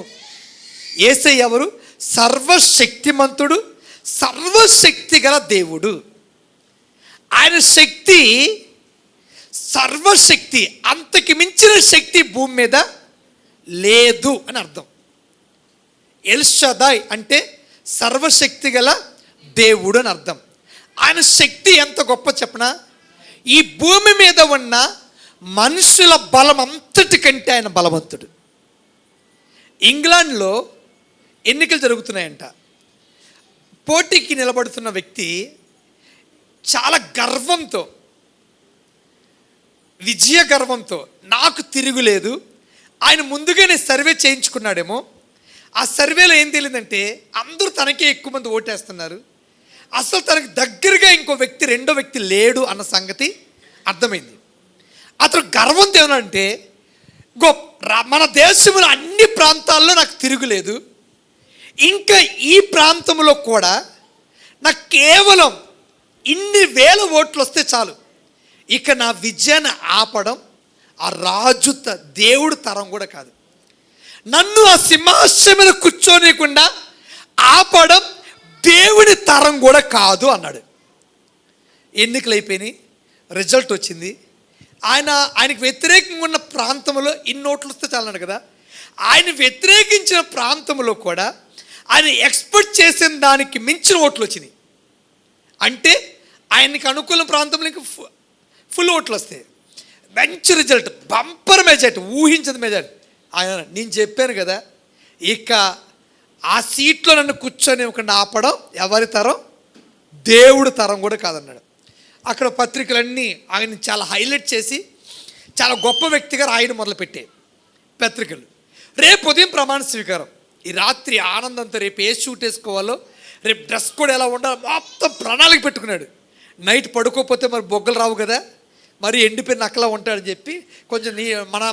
యేసయ్య ఎవరు? సర్వశక్తిమంతుడు, సర్వశక్తి గల దేవుడు. ఆయన శక్తి సర్వశక్తి, అంతకి మించిన శక్తి భూమి మీద లేదు అని అర్థం. ఎల్ షదాయ్ అంటే సర్వశక్తి గల దేవుడు అని అర్థం. ఆయన శక్తి ఎంత గొప్ప చెప్పనా, ఈ భూమి మీద ఉన్న మనుషుల బలం అంతటికంటే ఆయన బలవంతుడు. ఇంగ్లాండ్లో ఎన్నికలు జరుగుతున్నాయంట. పోటీకి నిలబడుతున్న వ్యక్తి చాలా గర్వంతో, విజయ గర్వంతో, నాకు తిరుగులేదు, ఆయన ముందుగానే సర్వే చేయించుకున్నాడేమో. ఆ సర్వేలో ఏం తెలియదంటే అందరూ తనకే ఎక్కువ మంది ఓటేస్తున్నారు, అసలు తనకు దగ్గరగా ఇంకో వ్యక్తి, రెండో వ్యక్తి లేడు అన్న సంగతి అర్థమైంది. అతను గర్వంతో ఏమనంటే, మన దేశంలో అన్ని ప్రాంతాల్లో నాకు తిరుగులేదు, ఇంకా ఈ ప్రాంతంలో కూడా నాకు కేవలం ఇన్ని వేల ఓట్లు వస్తే చాలు, ఇక నా విజయాన్ని ఆపడం ఆ రాజు దేవుడు తరం కూడా కాదు, నన్ను ఆ సింహాసనం మీద కూర్చోనియకుండా ఆపడం దేవుని తరం కూడా కాదు అన్నాడు. ఎన్నికలు అయిపోయినాయి, రిజల్ట్ వచ్చింది. ఆయనకు వ్యతిరేకంగా ఉన్న ప్రాంతంలో ఇన్ని ఓట్లు వస్తే చాలన్నాడు కదా. ఆయన వ్యతిరేకించిన ప్రాంతంలో కూడా ఆయన ఎక్స్పెక్ట్ చేసిన దానికి మించిన ఓట్లు వచ్చినాయి. అంటే ఆయనకి అనుకూల ప్రాంతంలో ఇంకా ఫుల్ ఓట్లు వస్తాయి. మంచి రిజల్ట్, బంపర్ మెజార్టీ, ఊహించదు మెజార్టీ. ఆయన నేను చెప్పాను కదా, ఇక ఆ సీట్లో నన్ను కూర్చొని ఆపడం ఎవరి తరం, దేవుడు తరం కూడా కాదన్నాడు. అక్కడ పత్రికలన్నీ ఆయన చాలా హైలైట్ చేసి చాలా గొప్ప వ్యక్తిగా రాయడం మొదలుపెట్టాయి పత్రికలు. రేపు ఉదయం ప్రమాణ స్వీకారం, ఈ రాత్రి ఆనందంతో రేపు ఏ షూట్ వేసుకోవాలో, రేపు డ్రెస్ కోడ్ ఎలా ఉండాలో మొత్తం ప్రణాళిక పెట్టుకున్నాడు. నైట్ పడుకోకపోతే మరి బొగ్గలు రావు కదా, మరి ఎండిపోయిన నక్కలా ఉంటాడని చెప్పి కొంచెం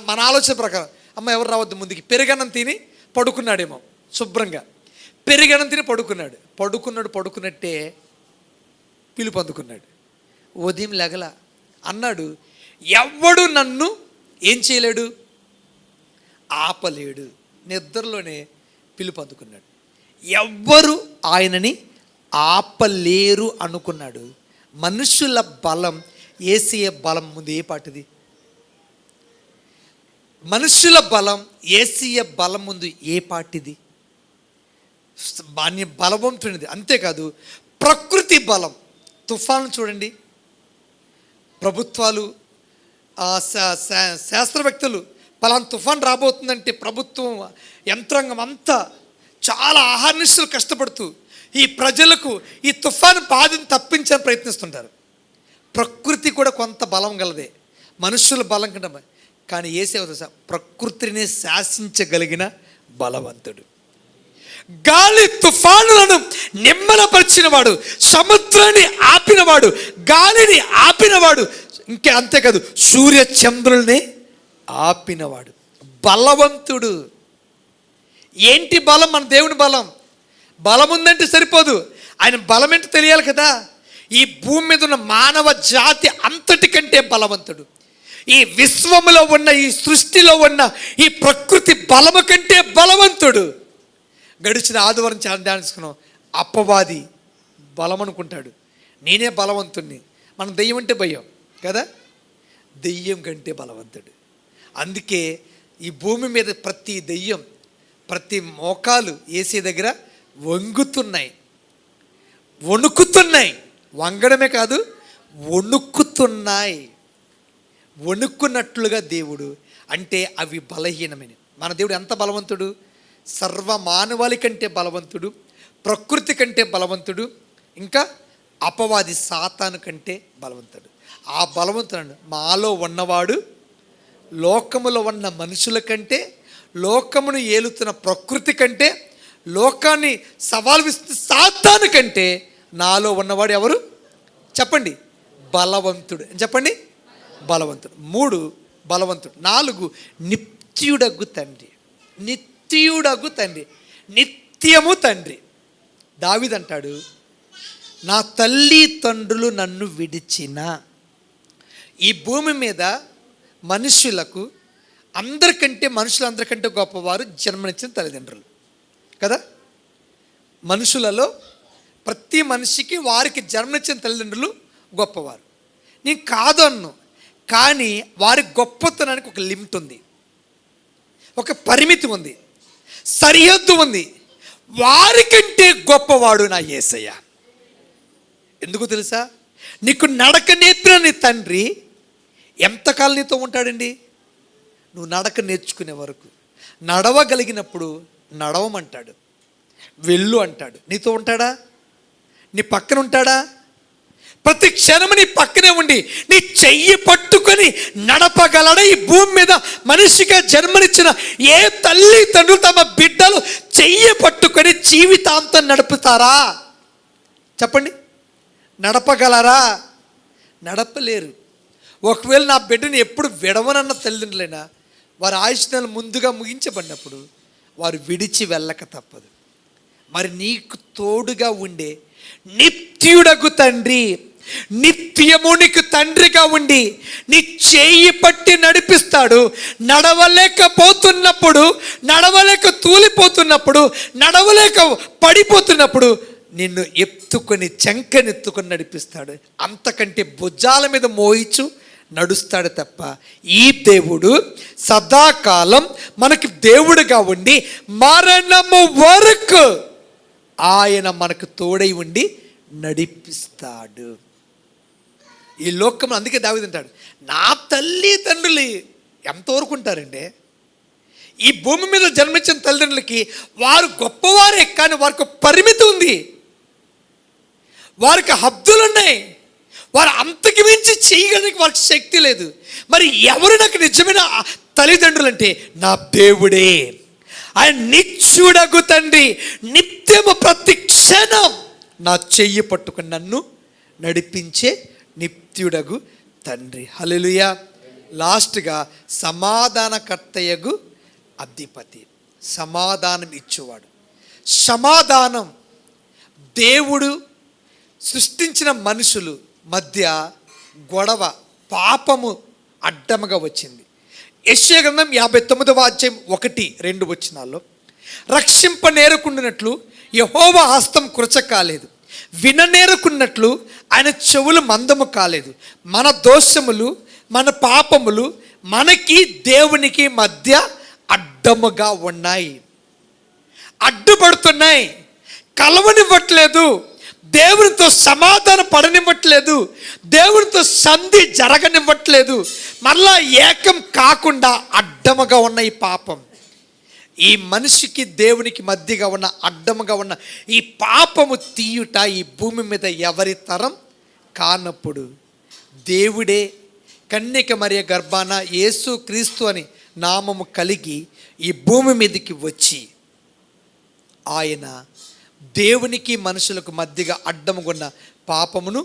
మన ఆలోచన ప్రకారం అమ్మ ఎవరు రావద్దు ముందుకి పెరుగన్నం తిని పడుకున్నాడేమో, శుభ్రంగా పెరుగన్నం తిని పడుకున్నట్టే పిలుపు అందుకున్నాడు. ఉదయం లెగల అన్నాడు, ఎవడు నన్ను ఏం చేయలేడు, ఆపలేడు. నిద్రలోనే పిలుపు అందుకున్నాడు. ఎవ్వరు ఆయనని ఆపలేరు అనుకున్నాడు. మనుషుల బలం యేసయ్య బలం ముందు ఏ పాటిది? మనుషుల బలం యేసయ్య బలం ముందు ఏ పాటిది? బలవంతునిది. అంతేకాదు ప్రకృతి బలం. తుఫాను చూడండి, ప్రభుత్వాలు శాస్త్రవేత్తలు పలానా తుఫాన్ రాబోతుందంటే ప్రభుత్వం యంత్రాంగం అంతా చాలా ఆహార్నిశలు కష్టపడుతూ ఈ ప్రజలకు ఈ తుఫాను బాధను తప్పించని ప్రయత్నిస్తుంటారు. ప్రకృతి కూడా కొంత బలం గలదే, మనుషుల బలం కంటే. కానీ యేసయ్య ప్రకృతిని శాసించగలిగిన బలవంతుడు. గాలి తుఫానులను నిమ్మలపరిచినవాడు, సముద్రాన్ని ఆపినవాడు, గాలిని ఆపినవాడు, ఇంకా అంతేకాదు సూర్య చంద్రుల్ని ఆపినవాడు బలవంతుడు. ఏంటి బలం? మన దేవుని బలం. బలం ఉందంటే సరిపోదు, ఆయన బలం ఏంటో తెలియాలి కదా. ఈ భూమి మీద ఉన్న మానవ జాతి అంతటికంటే బలవంతుడు. ఈ విశ్వములో ఉన్న, ఈ సృష్టిలో ఉన్న ఈ ప్రకృతి బలము కంటే బలవంతుడు. గడిచిన ఆదివారం చాలా ధ్యానించుకున్నాం. అపవాది బలం అనుకుంటాడు, నేనే బలవంతుణ్ణి. మనం దెయ్యం అంటే భయం కదా, దెయ్యం కంటే బలవంతుడు. అందుకే ఈ భూమి మీద ప్రతి దెయ్యం, ప్రతి మోకాలు యేసయ్య దగ్గర వంగుతున్నాయి, వణుకుతున్నాయి. వంగడమే కాదు, వణుకుతున్నాయి. వణుకున్నట్లుగా దేవుడు అంటే అవి బలహీనమని. మన దేవుడు ఎంత బలవంతుడు! సర్వమానవాళి కంటే బలవంతుడు, ప్రకృతి కంటే బలవంతుడు, ఇంకా అపవాది సాతాను కంటే బలవంతుడు. ఆ బలవంతుడు మాలో ఉన్నవాడు లోకములో ఉన్న మనుషుల కంటే, లోకమును ఏలుతున్న ప్రకృతి కంటే, లోకాన్ని సవాల్ విస్తు సాతాను కంటే నాలో ఉన్నవాడు ఎవరు చెప్పండి? బలవంతుడు. చెప్పండి, బలవంతుడు. 3 బలవంతుడు. 4 నిత్యుడగు తండ్రి. నిత్యుడగు తండ్రి, నిత్యము తండ్రి. దావీదు అంటాడు, నా తల్లి తండ్రులు నన్ను విడిచిన. ఈ భూమి మీద మనుషులకు అందరికంటే, మనుషులందరికంటే గొప్పవారు జన్మనిచ్చిన తల్లిదండ్రులు కదా. మనుషులలో ప్రతి మనిషికి వారికి జన్మనిచ్చిన తల్లిదండ్రులు గొప్పవారు. నేను కాదు అన్ను, కానీ వారి గొప్పతనానికి ఒక లిమిట్ ఉంది, ఒక పరిమితి ఉంది, సరిహద్దు ఉంది. వారికంటే గొప్పవాడు నా యేసయ్య. ఎందుకు తెలుసా? నీకు నడక నేర్పిన నీ తండ్రి ఎంతకాలం నీతో ఉంటాడండి? నువ్వు నడక నేర్చుకునే వరకు. నడవగలిగినప్పుడు నడవమంటాడు, వెళ్ళు అంటాడు. నీతో ఉంటాడా? నీ పక్కన ఉంటాడా? ప్రతి క్షణము నీ పక్కనే ఉండి నీ చెయ్యి పట్టుకొని నడపగలడా? ఈ భూమి మీద మనిషిగా జన్మనిచ్చిన ఏ తల్లి తండ్రులు తమ బిడ్డలు చెయ్యి పట్టుకొని జీవితాంతం నడుపుతారా? చెప్పండి, నడపగలరా? నడపలేరు. ఒకవేళ నా బిడ్డని ఎప్పుడు విడవనన్న తల్లిదండ్రులైనా వారి ఆయుష్నాలు ముందుగా ముగించబడినప్పుడు వారు విడిచి వెళ్ళక తప్పదు. మరి నీకు తోడుగా ఉండే నిత్యుడగు తండ్రి, నిత్యము నీకు తండ్రిగా ఉండి నీ చేయి పట్టి నడిపిస్తాడు. నడవలేకపోతున్నప్పుడు, నడవలేక తూలిపోతున్నప్పుడు, నడవలేక పడిపోతున్నప్పుడు నిన్ను ఎత్తుకొని, చెంకనెత్తుకొని నడిపిస్తాడు. అంతకంటే భుజాల మీద మోయిచు నడుస్తాడు తప్ప ఈ దేవుడు సదాకాలం మనకి దేవుడుగా ఉండి మరణము వరకు ఆయన మనకు తోడై ఉండి నడిపిస్తాడు. ఈ లోకంలో అందుకే దావీదు అంటాడు, నా తల్లి తండ్రులు ఎంతవరకు ఉంటారండి? ఈ భూమి మీద జన్మించిన తల్లిదండ్రులకి వారు గొప్పవారే, కానీ వారికి పరిమితి ఉంది, వారికి హద్దులు ఉన్నాయి. వారు అంతకు మించి చేయడానికి వారికి శక్తి లేదు. మరి ఎవరు నాకు నిజమైన తల్లిదండ్రులు అంటే నా దేవుడే. ఆయన నిత్యుడగు తండ్రి, నిత్యము ప్రతి క్షణం నా చెయ్యి పట్టుకుని నన్ను నడిపించే నిత్యుడగు తండ్రి. హల్లెలూయా. లాస్ట్గా సమాధానకర్తయగు అధిపతి, సమాధానం ఇచ్చేవాడు. సమాధానం దేవుడు సృష్టించిన మనుషులు మధ్య గొడవ, పాపము అడ్డముగా వచ్చింది. యెషయా గ్రంథం 59వ అధ్యాయం 1-2 వచనాల్లో రక్షింప నేరకుండినట్లు యెహోవా హస్తం కృచ కాలేదు, విననేరుకున్నట్లు ఆయన చెవులు మందము కాలేదు. మన దోషములు మన పాపములు మనకి దేవునికి మధ్య అడ్డముగా ఉన్నాయి, అడ్డుపడుతున్నాయి, కలవనివ్వట్లేదు, దేవునితో సమాధానం పడనివ్వట్లేదు, దేవునితో సంధి జరగనివ్వట్లేదు, మళ్ళా ఏకం కాకుండా అడ్డముగా ఉన్న ఈ పాపం, ఈ మనిషికి దేవునికి మధ్యగా ఉన్న అడ్డముగా ఉన్న ఈ పాపము తీయుట ఈ భూమి మీద ఎవరి తరం కానప్పుడు దేవుడే కన్యక మరియ గర్భాన యేసు క్రీస్తు అని నామము కలిగి ఈ భూమి మీదకి వచ్చి ఆయన దేవునికి మనుషులకు మధ్యగా అడ్డముగున్న పాపమును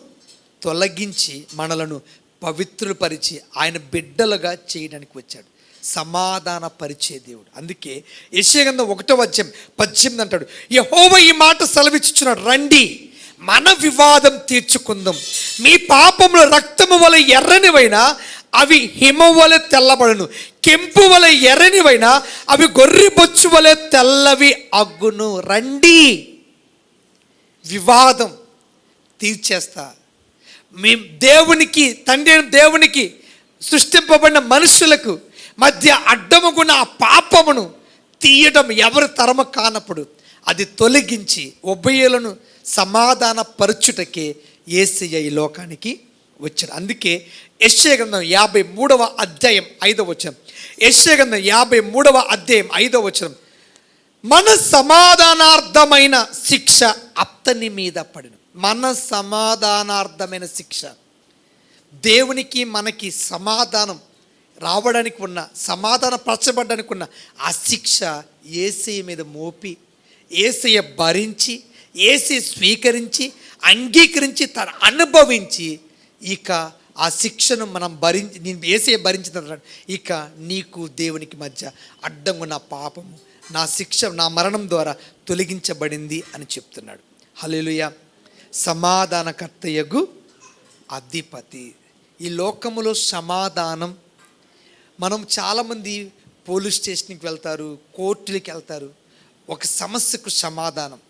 తొలగించి మనలను పవిత్రులపరిచి ఆయన బిడ్డలుగా చేయడానికి వచ్చాడు, సమాధాన పరిచే దేవుడు. అందుకే యెషయా గ్రంథం 1:18 అంటాడు, యెహోవా ఈ మాట సెలవిచ్చుచున్నాడు, రండి మన వివాదం తీర్చుకుందాం, మీ పాపములు రక్తము వలె ఎర్రనివైనా అవి హిమం వలె తెల్లబడును, కెంపు వలె ఎర్రనివైనా అవి గొర్రె బొచ్చు వలె తెల్లవి అగ్గును. రండి, వివాదం తీర్చేస్తా. మీ దేవునికి తండ్రి అయిన దేవునికి సృష్టింపబడిన మనుషులకు మధ్య అడ్డముగున్న ఆ పాపమును తీయడం ఎవరి తరము కానప్పుడు అది తొలగించి ఉభయులను సమాధాన పరచుటకే యేసయ్య ఈ లోకానికి వచ్చాడు. అందుకే యెషయా గ్రంథం 53:5 యెషయా గ్రంథం 53:5 మన సమాధానార్థమైన శిక్ష అతని మీద పడిన, మన సమాధానార్థమైన శిక్ష, దేవునికి మనకి సమాధానం రావడానికి ఉన్న, సమాధానపరచబడడానికి ఉన్న ఆ శిక్ష యేసయ్య మీద మోపి, యేసయ్య భరించి, యేసయ్య స్వీకరించి, అంగీకరించి, తను అనుభవించి, ఇక ఆ శిక్షను మనం నేను యేసయ్య భరించిన తర్వాత ఇక నీకు దేవునికి మధ్య అడ్డంగా ఉన్న పాపము నా శిక్ష నా మరణం ద్వారా తొలగించబడింది అని చెప్తున్నాడు. హల్లెలూయా. సమాధానకర్తయగు అధిపతి. ఈ లోకములో సమాధానం, మనం చాలామంది పోలీస్ స్టేషన్కి వెళ్తారు, కోర్టులకి వెళ్తారు, ఒక సమస్యకు సమాధానం,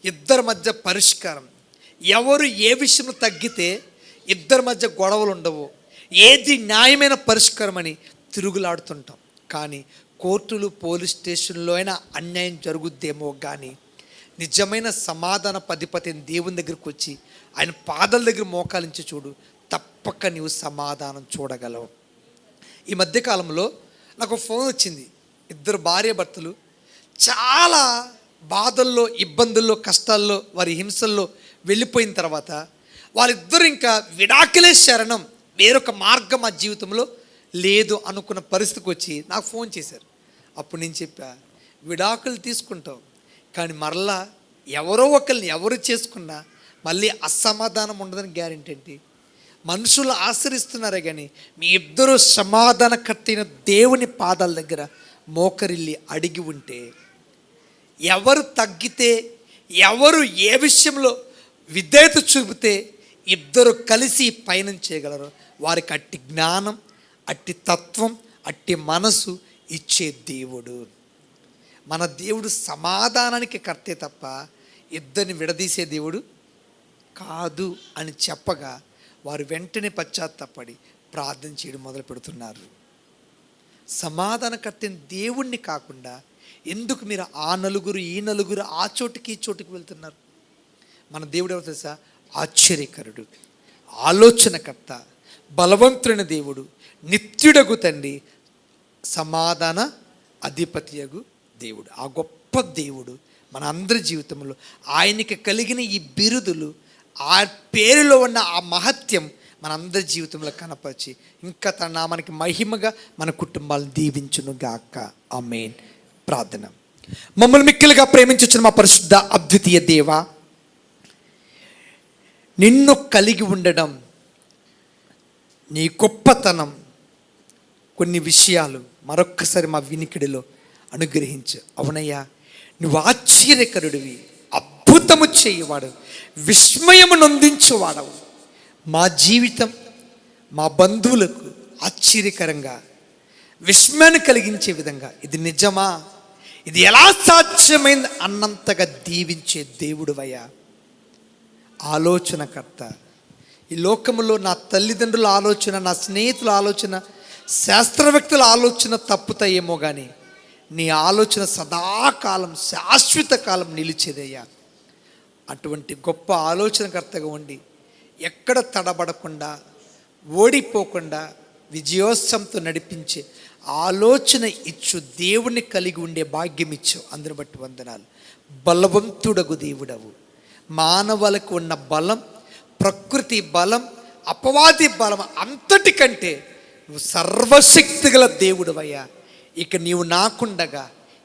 ఇద్దరి మధ్య పరిష్కారం, ఎవరు ఏ విషయంలో తగ్గితే ఇద్దరి మధ్య గొడవలు ఉండవు, ఏది న్యాయమైన పరిష్కారం అని తిరుగులాడుతుంటాం. కానీ కోర్టులు పోలీస్ స్టేషన్లో అయినా అన్యాయం జరుగుద్దేమో కానీ నిజమైన సమాధాన అధిపతిని దేవుని దగ్గరికి వచ్చి ఆయన పాదాల దగ్గర మోకాలించి చూడు, తప్పక నీవు సమాధానం చూడగలవు. ఈ మధ్యకాలంలో నాకు ఫోన్ వచ్చింది, ఇద్దరు భార్యాభర్తలు చాలా బాధల్లో, ఇబ్బందుల్లో, కష్టాల్లో, వారి హింసల్లో వెళ్ళిపోయిన తర్వాత వాళ్ళిద్దరూ ఇంకా విడాకులే శరణం, వేరొక మార్గం ఆ జీవితంలో లేదు అనుకున్న పరిస్థితికి వచ్చి నాకు ఫోన్ చేశారు. అప్పుడు నేను చెప్పా, విడాకులు తీసుకుంటావు కానీ మరలా ఎవరో ఒకరిని ఎవరు చేసుకున్నా మళ్ళీ అసమాధానం ఉండదని గ్యారెంటీ ఏంటి? మనుషులు ఆశ్రయిస్తున్నారే కానీ మీ ఇద్దరు సమాధానకర్తైన దేవుని పాదాల దగ్గర మోకరిల్లి అడిగి ఉంటే, ఎవరు తగ్గితే, ఎవరు ఏ విషయంలో విధేయత చూపితే ఇద్దరు కలిసి పయనం చేయగలరు, వారికి అట్టి జ్ఞానం, అట్టి తత్వం, అట్టి మనసు ఇచ్చే దేవుడు. మన దేవుడు సమాధానానికి కర్తే తప్ప ఇద్దరిని విడదీసే దేవుడు కాదు అని చెప్పగా వారు వెంటనే పశ్చాత్తాపడి ప్రార్థన చేయడం మొదలు పెడుతున్నారు. సమాధానకర్తని దేవుణ్ణి కాకుండా ఎందుకు మీరు ఆ నలుగురు ఈ నలుగురు ఆ చోటుకి ఈ చోటుకి వెళ్తున్నారు? మన దేవుడు ఎవరు తెలుసా? ఆశ్చర్యకరుడు, ఆలోచనకర్త, బలవంతుడైన దేవుడు, నిత్యుడగు తండ్రి, సమాధాన అధిపతియగు దేవుడు. ఆ గొప్ప దేవుడు మన అందరి జీవితంలో ఆయనకి కలిగిన ఈ బిరుదులు, ఆ పేరులో ఉన్న ఆ మహత్యం మన అందరి జీవితంలో కనపరిచి ఇంకా తన నామానికి మహిమగా మన కుటుంబాలను దీవించును గాక. ఆమేన్. ప్రార్థన. మమ్మల్ని మిక్కిలుగా ప్రేమించుచున్న మా పరిశుద్ధ అద్వితీయ దేవా, నిన్ను కలిగి ఉండడం, నీ గొప్పతనం, కొన్ని విషయాలు మరొక్కసారి మా వినికిడిలో అనుగ్రహించు. అవునయ్యా, నువ్వు ఆశ్చర్యకరుడివి, అద్భుతము చేయవాడు, విస్మయము నొందించువాడవు. మా జీవితం మా బంధువులకు ఆశ్చర్యకరంగా విస్మయాన్ని కలిగించే విధంగా ఇది నిజమా, ఇది ఎలా సాధ్యమైంది అన్నంతగా దీవించే దేవుడువయ్యా. ఆలోచనకర్త. ఈ లోకములో నా తల్లిదండ్రుల ఆలోచన, నా స్నేహితుల ఆలోచన, శాస్త్రవేత్తల ఆలోచన తప్పుతాయేమో కానీ నీ ఆలోచన సదాకాలం శాశ్వత కాలం నిలిచేదయ్యా. అటువంటి గొప్ప ఆలోచనకర్తగా ఉండి ఎక్కడ తడబడకుండా, ఓడిపోకుండా విజయోత్సవంతో నడిపించే ఆలోచన ఇచ్చు దేవుణ్ణి కలిగి ఉండే భాగ్యం ఇచ్చు. అందుని బట్టి వందనాలు. బలవంతుడగు దేవుడవు. మానవులకు ఉన్న బలం, ప్రకృతి బలం, అపవాది బలం అంతటికంటే నువ్వు సర్వశక్తి గల దేవుడవయ్యా. ఇక నీవు నాకుండగా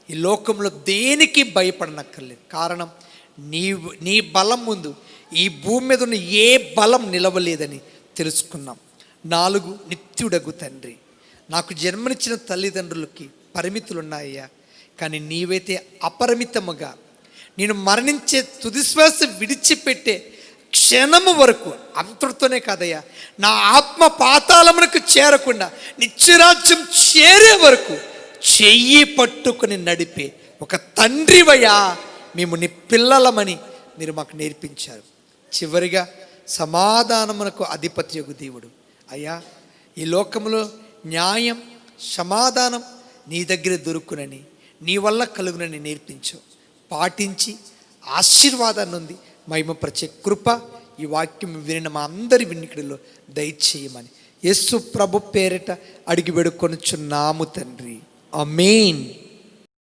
ఈ లోకంలో దేనికి భయపడనక్కర్లేదు. కారణం నీ బలం ముందు ఈ భూమి మీద ఉన్న ఏ బలం నిలవలేదని తెలుసుకున్నాం. 4, నిత్యుడగు తండ్రి. నాకు జన్మనిచ్చిన తల్లిదండ్రులకి పరిమితులు ఉన్నాయ్యా, కానీ నీవైతే అపరిమితముగా నేను మరణించే తుదిశ్వాస విడిచిపెట్టే క్షణము వరకు, అంతటితోనే కాదయ్యా, నా ఆత్మ పాతాళమునకు చేరకుండా నిత్యరాజ్యం చేరే వరకు చెయ్యి పట్టుకుని నడిపే ఒక తండ్రివయ్యా. మేము నీ పిల్లలమని మీరు మాకు నేర్పించారు. చివరిగా సమాధానమునకు అధిపత్యగు దేవుడు అయ్యా. ఈ లోకంలో న్యాయం, సమాధానం నీ దగ్గర దొరుకునని, నీ వల్ల కలుగునని నేర్పించు. పాటించి ఆశీర్వాదాన్ని ఉంది మహిమపరిచే కృప ఈ వాక్యం వినిన మా అందరి వినికిడిలో దయచేయమని యేసు ప్రభు పేరిట అడిగి వేడుకొనుచున్నాము తండ్రి. ఆమేన్.